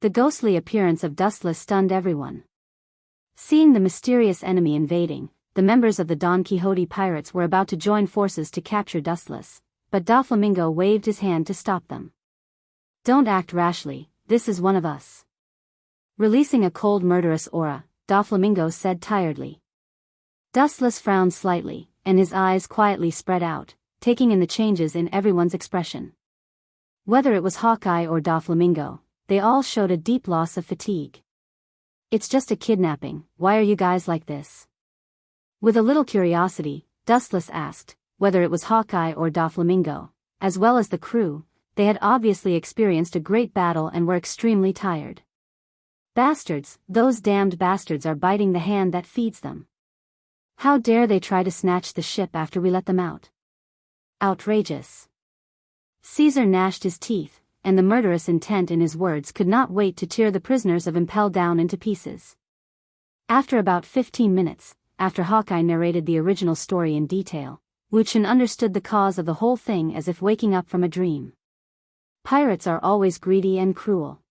The ghostly appearance of Dustless stunned everyone. Seeing the mysterious enemy invading, the members of the Don Quixote pirates were about to join forces to capture Dustless, but Doflamingo waved his hand to stop them. Don't act rashly, this is one of us. Releasing a cold murderous aura, Doflamingo said tiredly. Dustless frowned slightly, and his eyes quietly spread out, taking in the changes in everyone's expression. Whether it was Hawkeye or Doflamingo, they all showed a deep loss of fatigue. It's just a kidnapping, why are you guys like this? With a little curiosity, Dustless asked, whether it was Hawkeye or Doflamingo, as well as the crew, they had obviously experienced a great battle and were extremely tired. Bastards, those damned bastards are biting the hand that feeds them. How dare they try to snatch the ship after we let them out? Outrageous. Caesar gnashed his teeth, and the murderous intent in his words could not wait to tear the prisoners of Impel Down into pieces. After about 15 minutes, after Hawkeye narrated the original story in detail, Wuchen understood the cause of the whole thing as if waking up from a dream. Pirates are always greedy and cruel.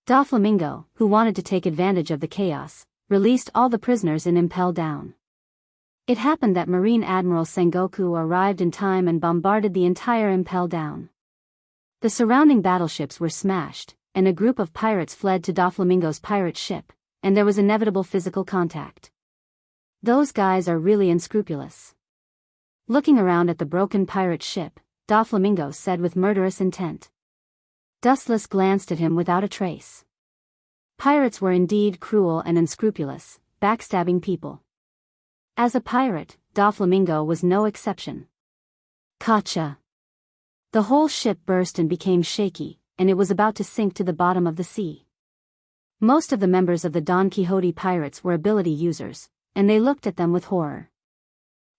Doflamingo, who wanted to take advantage of the chaos, released all the prisoners in Impel Down. It happened that Marine Admiral Sengoku arrived in time and bombarded the entire Impel Down. The surrounding battleships were smashed, and a group of pirates fled to Doflamingo's pirate ship, and there was inevitable physical contact. Those guys are really unscrupulous. Looking around at the broken pirate ship, Doflamingo said with murderous intent. Dustless glanced at him without a trace. Pirates were indeed cruel and unscrupulous, backstabbing people. As a pirate, Doflamingo was no exception. Gotcha! The whole ship burst and became shaky, and it was about to sink to the bottom of the sea. Most of the members of the Don Quixote pirates were ability users, and they looked at them with horror.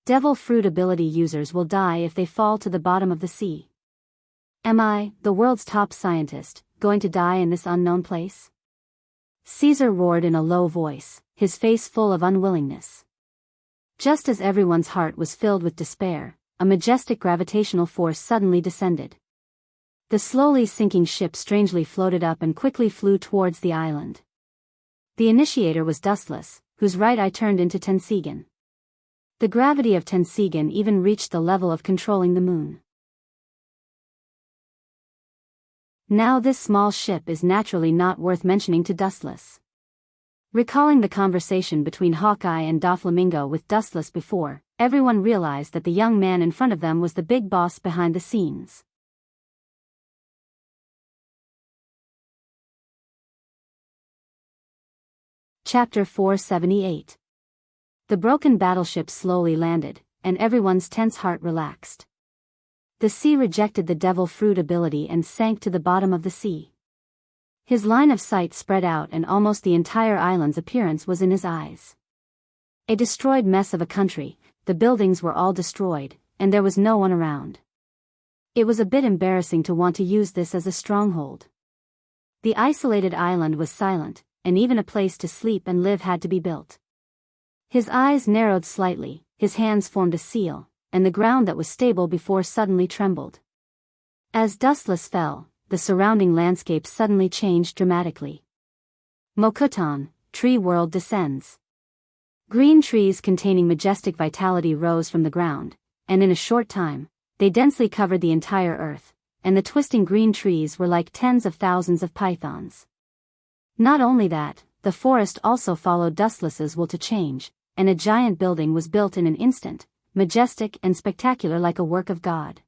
Devil fruit ability users will die if they fall to the bottom of the sea. Am I, the world's top scientist, going to die in this unknown place? Caesar roared in a low voice, his face full of unwillingness. Just as everyone's heart was filled with despair, a majestic gravitational force suddenly descended. The slowly sinking ship strangely floated up and quickly flew towards the island. The initiator was Dustless, whose right eye turned into Tensigan. The gravity of Tensigan even reached the level of controlling the moon. Now this small ship is naturally not worth mentioning to Dustless. Recalling the conversation between Hawkeye and Doflamingo with Dustless before, everyone realized that the young man in front of them was the big boss behind the scenes. Chapter 478. The broken battleship slowly landed, and everyone's tense heart relaxed. The sea rejected the devil fruit ability and sank to the bottom of the sea. His line of sight spread out and almost the entire island's appearance was in his eyes. A destroyed mess of a country, the buildings were all destroyed, and there was no one around. It was a bit embarrassing to want to use this as a stronghold. The isolated island was silent, and even a place to sleep and live had to be built. His eyes narrowed slightly, his hands formed a seal, and the ground that was stable before suddenly trembled. As Dustless fell, the surrounding landscape suddenly changed dramatically. Mokutan, tree world descends. Green trees containing majestic vitality rose from the ground, and in a short time, they densely covered the entire earth, and the twisting green trees were like tens of thousands of pythons. Not only that, the forest also followed Dustless's will to change, and a giant building was built in an instant, majestic and spectacular like a work of God.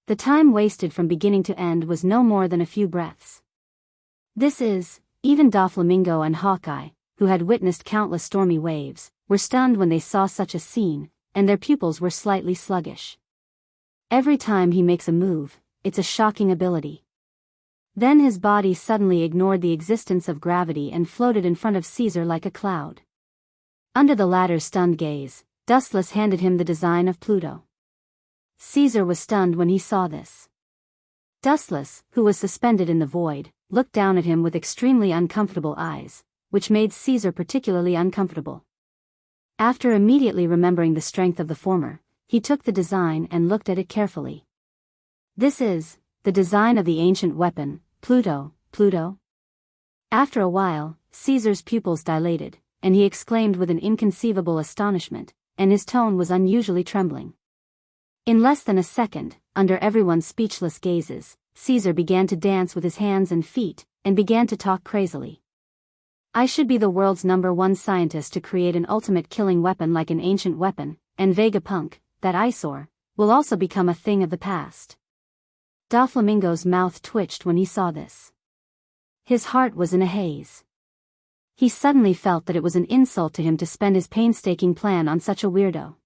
The time wasted from beginning to end was no more than a few breaths. Even Doflamingo and Hawkeye, who had witnessed countless stormy waves, were stunned when they saw such a scene, and their pupils were slightly sluggish. Every time he makes a move, it's a shocking ability. Then his body suddenly ignored the existence of gravity and floated in front of Caesar like a cloud. Under the latter's stunned gaze, Dustless handed him the design of Pluto. Caesar was stunned when he saw this. Dustless, who was suspended in the void, looked down at him with extremely uncomfortable eyes, which made Caesar particularly uncomfortable. After immediately remembering the strength of the former, he took the design and looked at it carefully. This is the design of the ancient weapon, Pluto. After a while, Caesar's pupils dilated, and he exclaimed with an inconceivable astonishment, and his tone was unusually trembling. In less than a second, under everyone's speechless gazes, Caesar began to dance with his hands and feet, and began to talk crazily. I should be the world's #1 scientist to create an ultimate killing weapon like an ancient weapon, and Vegapunk, that eyesore, will also become a thing of the past. Doflamingo's mouth twitched when he saw this. His heart was in a haze. He suddenly felt that it was an insult to him to spend his painstaking plan on such a weirdo.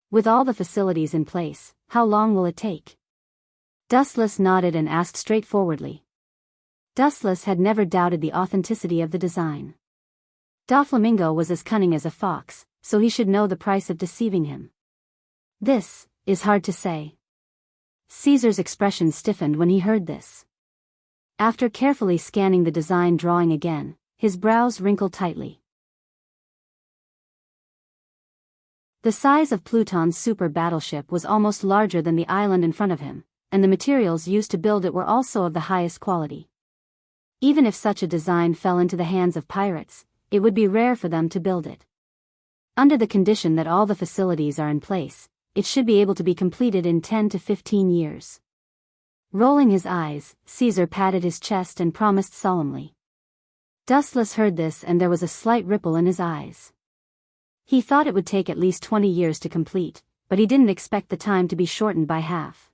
With all the facilities in place, how long will it take? Dustless nodded and asked straightforwardly. Dustless had never doubted the authenticity of the design. Doflamingo was as cunning as a fox, so he should know the price of deceiving him. This is hard to say. Caesar's expression stiffened when he heard this. After carefully scanning the design drawing again, his brows wrinkled tightly. The size of Pluton's super battleship was almost larger than the island in front of him, and the materials used to build it were also of the highest quality. Even if such a design fell into the hands of pirates, it would be rare for them to build it. Under the condition that all the facilities are in place, it should be able to be completed in 10 to 15 years. Rolling his eyes, Caesar patted his chest and promised solemnly. Dustless heard this and there was a slight ripple in his eyes. He thought it would take at least 20 years to complete, but he didn't expect the time to be shortened by half.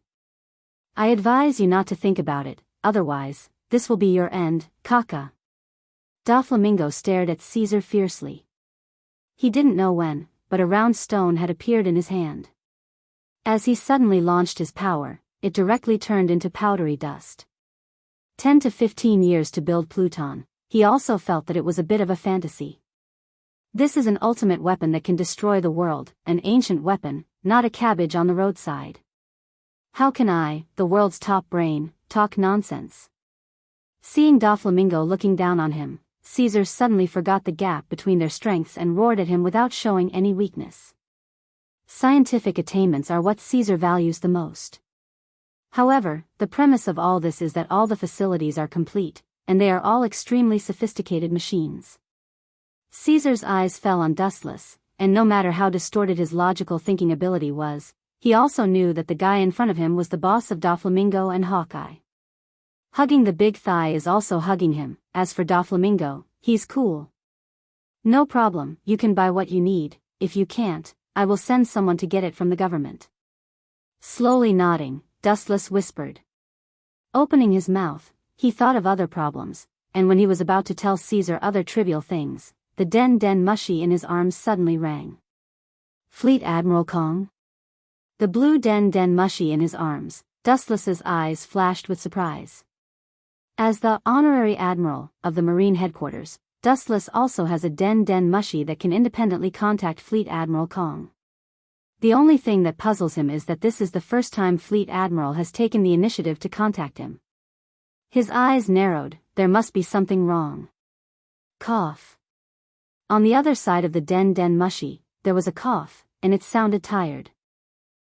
I advise you not to think about it, otherwise, this will be your end, Kaka. Doflamingo stared at Caesar fiercely. He didn't know when, but a round stone had appeared in his hand. As he suddenly launched his power, it directly turned into powdery dust. 10 to 15 years to build Pluton. He also felt that it was a bit of a fantasy. This is an ultimate weapon that can destroy the world, an ancient weapon, not a cabbage on the roadside. How can I, the world's top brain, talk nonsense? Seeing Doflamingo looking down on him, Caesar suddenly forgot the gap between their strengths and roared at him without showing any weakness. Scientific attainments are what Caesar values the most. However, the premise of all this is that all the facilities are complete, and they are all extremely sophisticated machines. Caesar's eyes fell on Dustless, and no matter how distorted his logical thinking ability was, he also knew that the guy in front of him was the boss of Doflamingo and Hawkeye. Hugging the big thigh is also hugging him. As for Doflamingo, he's cool. No problem, you can buy what you need. If you can't, I will send someone to get it from the government. Slowly nodding, Dustless whispered. Opening his mouth, he thought of other problems, and when he was about to tell Caesar other trivial things, the den mushy in his arms suddenly rang. Fleet Admiral Kong? The blue den mushy in his arms, Dustless's eyes flashed with surprise. As the honorary admiral of the Marine headquarters, Dustless also has a den mushy that can independently contact Fleet Admiral Kong. The only thing that puzzles him is that this is the first time Fleet Admiral has taken the initiative to contact him. His eyes narrowed, there must be something wrong. Cough. On the other side of the den mushy, there was a cough, and it sounded tired.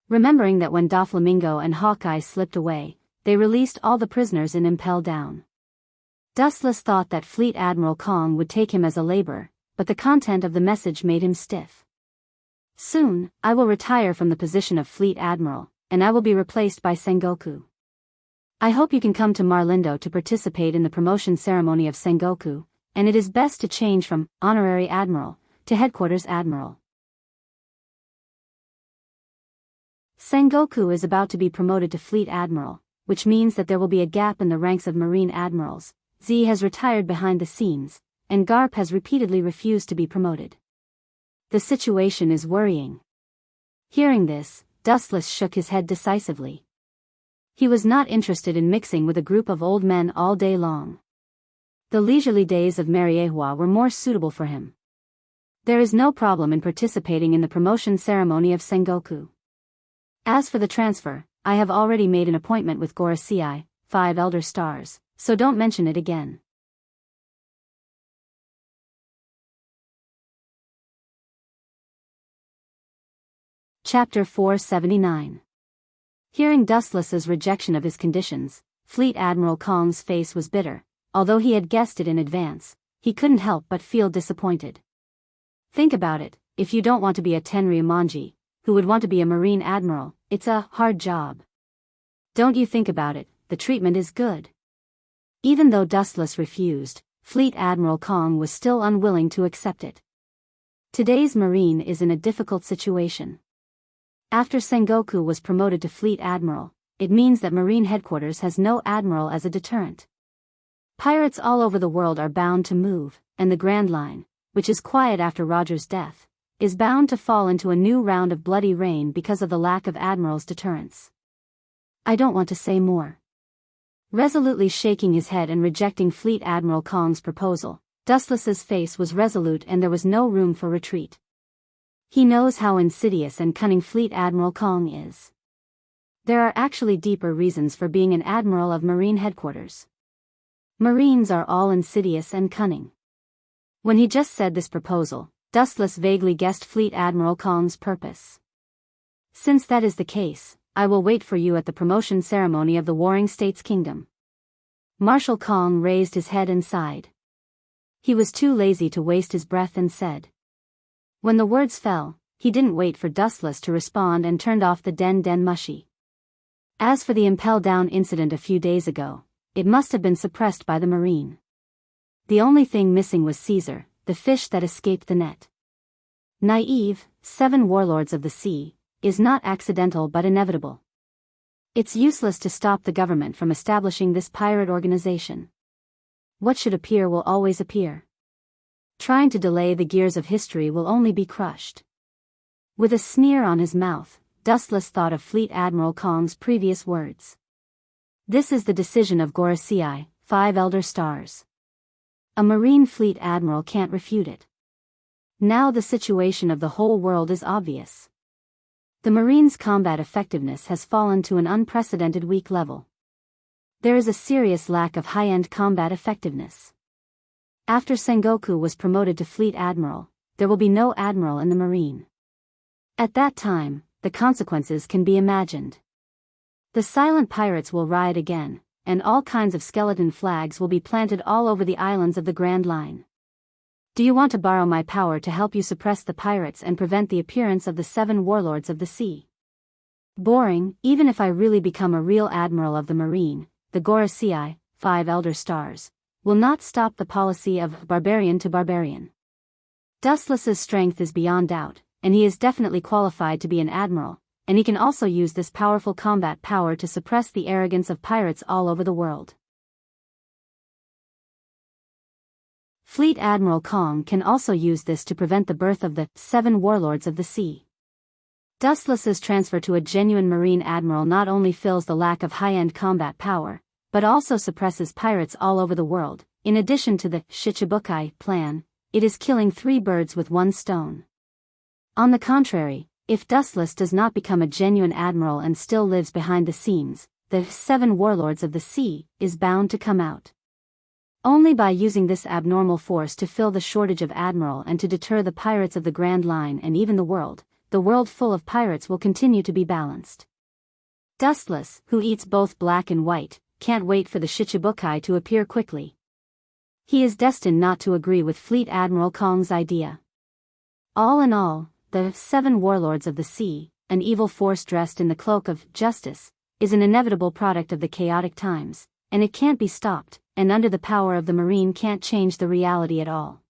Remembering that when Doflamingo and Hawkeye slipped away, they released all the prisoners in Impel Down. Dustless thought that Fleet Admiral Kong would take him as a laborer, but the content of the message made him stiff. Soon, I will retire from the position of Fleet Admiral, and I will be replaced by Sengoku. I hope you can come to Marlindo to participate in the promotion ceremony of Sengoku, and it is best to change from Honorary Admiral to Headquarters Admiral. Sengoku is about to be promoted to Fleet Admiral, which means that there will be a gap in the ranks of Marine Admirals. Z has retired behind the scenes, and Garp has repeatedly refused to be promoted. The situation is worrying. Hearing this, Dustless shook his head decisively. He was not interested in mixing with a group of old men all day long. The leisurely days of Mariehua were more suitable for him. There is no problem in participating in the promotion ceremony of Sengoku. As for the transfer, I have already made an appointment with Gorosei, 5 Elder Stars, so don't mention it again. Chapter 479. Hearing Dustless's rejection of his conditions, Fleet Admiral Kong's face was bitter. Although he had guessed it in advance, he couldn't help but feel disappointed. Think about it, if you don't want to be a Tenryumanji, who would want to be a Marine Admiral, it's a hard job. Don't you think about it, the treatment is good. Even though Dustless refused, Fleet Admiral Kong was still unwilling to accept it. Today's Marine is in a difficult situation. After Sengoku was promoted to Fleet Admiral, it means that Marine Headquarters has no admiral as a deterrent. Pirates all over the world are bound to move, and the Grand Line, which is quiet after Roger's death, is bound to fall into a new round of bloody rain because of the lack of admirals' deterrence. I don't want to say more. Resolutely shaking his head and rejecting Fleet Admiral Kong's proposal, Dustless's face was resolute and there was no room for retreat. He knows how insidious and cunning Fleet Admiral Kong is. There are actually deeper reasons for being an admiral of Marine Headquarters. Marines are all insidious and cunning. When he just said this proposal, Dustless vaguely guessed Fleet Admiral Kong's purpose. Since that is the case, I will wait for you at the promotion ceremony of the Warring States Kingdom. Marshal Kong raised his head and sighed. He was too lazy to waste his breath and said. When the words fell, he didn't wait for Dustless to respond and turned off the den mushy. As for the Impel Down incident a few days ago, it must have been suppressed by the Marine. The only thing missing was Caesar, the fish that escaped the net. Naive, 7 warlords of the sea, is not accidental but inevitable. It's useless to stop the government from establishing this pirate organization. What should appear will always appear. Trying to delay the gears of history will only be crushed. With a sneer on his mouth, Dustless thought of Fleet Admiral Kong's previous words. This is the decision of Gorosei, 5 elder stars. A marine fleet admiral can't refute it. Now the situation of the whole world is obvious. The Marines' combat effectiveness has fallen to an unprecedented weak level. There is a serious lack of high-end combat effectiveness. After Sengoku was promoted to Fleet Admiral, there will be no admiral in the Marine. At that time, the consequences can be imagined. The silent pirates will riot again, and all kinds of skeleton flags will be planted all over the islands of the Grand Line. Do you want to borrow my power to help you suppress the pirates and prevent the appearance of the 7 warlords of the sea? Boring. Even if I really become a real admiral of the Marine, the Gorosei, 5 elder stars, will not stop the policy of barbarian to barbarian. Dustless's strength is beyond doubt, and he is definitely qualified to be an admiral, and he can also use this powerful combat power to suppress the arrogance of pirates all over the world. Fleet Admiral Kong can also use this to prevent the birth of the 7 warlords of the sea. Dustless's transfer to a genuine marine admiral not only fills the lack of high-end combat power, but also suppresses pirates all over the world. In addition to the Shichibukai plan, it is killing 3 birds with 1 stone. On the contrary, if Dustless does not become a genuine admiral and still lives behind the scenes, the 7 warlords of the sea is bound to come out. Only by using this abnormal force to fill the shortage of admiral and to deter the pirates of the Grand Line and even the world full of pirates will continue to be balanced. Dustless, who eats both black and white, can't wait for the Shichibukai to appear quickly. He is destined not to agree with Fleet Admiral Kong's idea. All in all, the 7 warlords of the sea, an evil force dressed in the cloak of justice, is an inevitable product of the chaotic times, and it can't be stopped, and under the power of the Marine can't change the reality at all.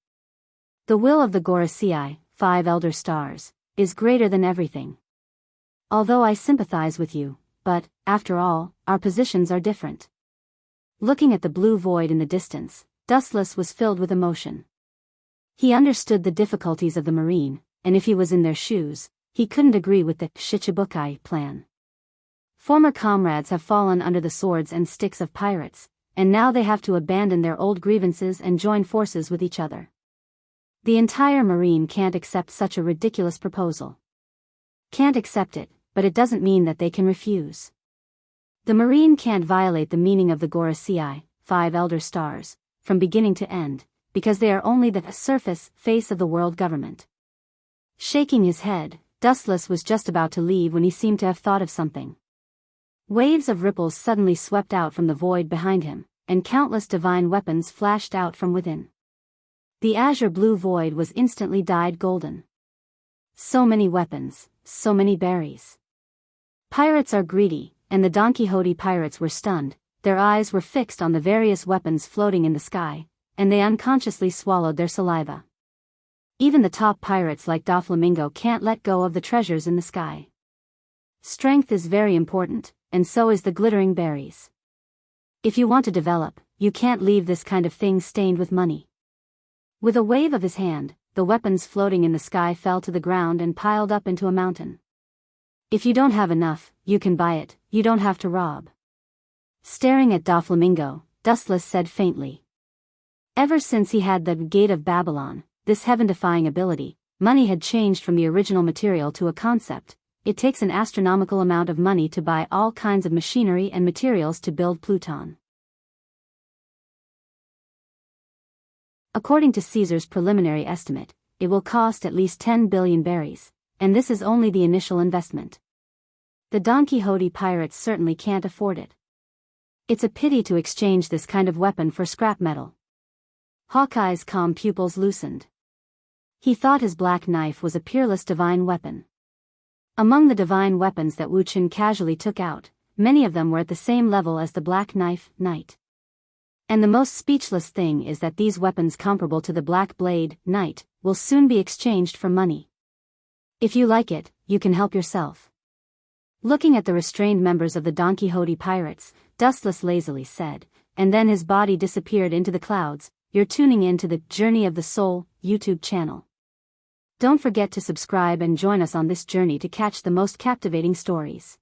The will of the Gorosei, 5 elder stars, is greater than everything. Although I sympathize with you, but, after all, our positions are different. Looking at the blue void in the distance, Dustless was filled with emotion. He understood the difficulties of the Marine, and if he was in their shoes, he couldn't agree with the Shichibukai plan. Former comrades have fallen under the swords and sticks of pirates, and now they have to abandon their old grievances and join forces with each other. The entire Marine can't accept such a ridiculous proposal. Can't accept it, but it doesn't mean that they can refuse. The Marine can't violate the meaning of the Gorosei, 5 elder stars, from beginning to end, because they are only the surface face of the world government. Shaking his head, Dustless was just about to leave when he seemed to have thought of something. Waves of ripples suddenly swept out from the void behind him, and countless divine weapons flashed out from within. The azure blue void was instantly dyed golden. So many weapons, so many berries. Pirates are greedy, and the Don Quixote pirates were stunned. Their eyes were fixed on the various weapons floating in the sky, and they unconsciously swallowed their saliva. Even the top pirates like Doflamingo can't let go of the treasures in the sky. Strength is very important, and so is the glittering berries. If you want to develop, you can't leave this kind of thing stained with money. With a wave of his hand, the weapons floating in the sky fell to the ground and piled up into a mountain. If you don't have enough, you can buy it, you don't have to rob. Staring at Doflamingo, Dustless said faintly. Ever since he had the Gate of Babylon, this heaven-defying ability, money had changed from the original material to a concept. It takes an astronomical amount of money to buy all kinds of machinery and materials to build Pluton. According to Caesar's preliminary estimate, it will cost at least 10 billion berries, and this is only the initial investment. The Don Quixote pirates certainly can't afford it. It's a pity to exchange this kind of weapon for scrap metal. Hawkeye's calm pupils loosened. He thought his black knife was a peerless divine weapon. Among the divine weapons that Wu Qin casually took out, many of them were at the same level as the black knife, knight. And the most speechless thing is that these weapons comparable to the Black Blade, Knight, will soon be exchanged for money. If you like it, you can help yourself. Looking at the restrained members of the Don Quixote pirates, Dustless lazily said, and then his body disappeared into the clouds. You're tuning in to the Journey of the Soul YouTube channel. Don't forget to subscribe and join us on this journey to catch the most captivating stories.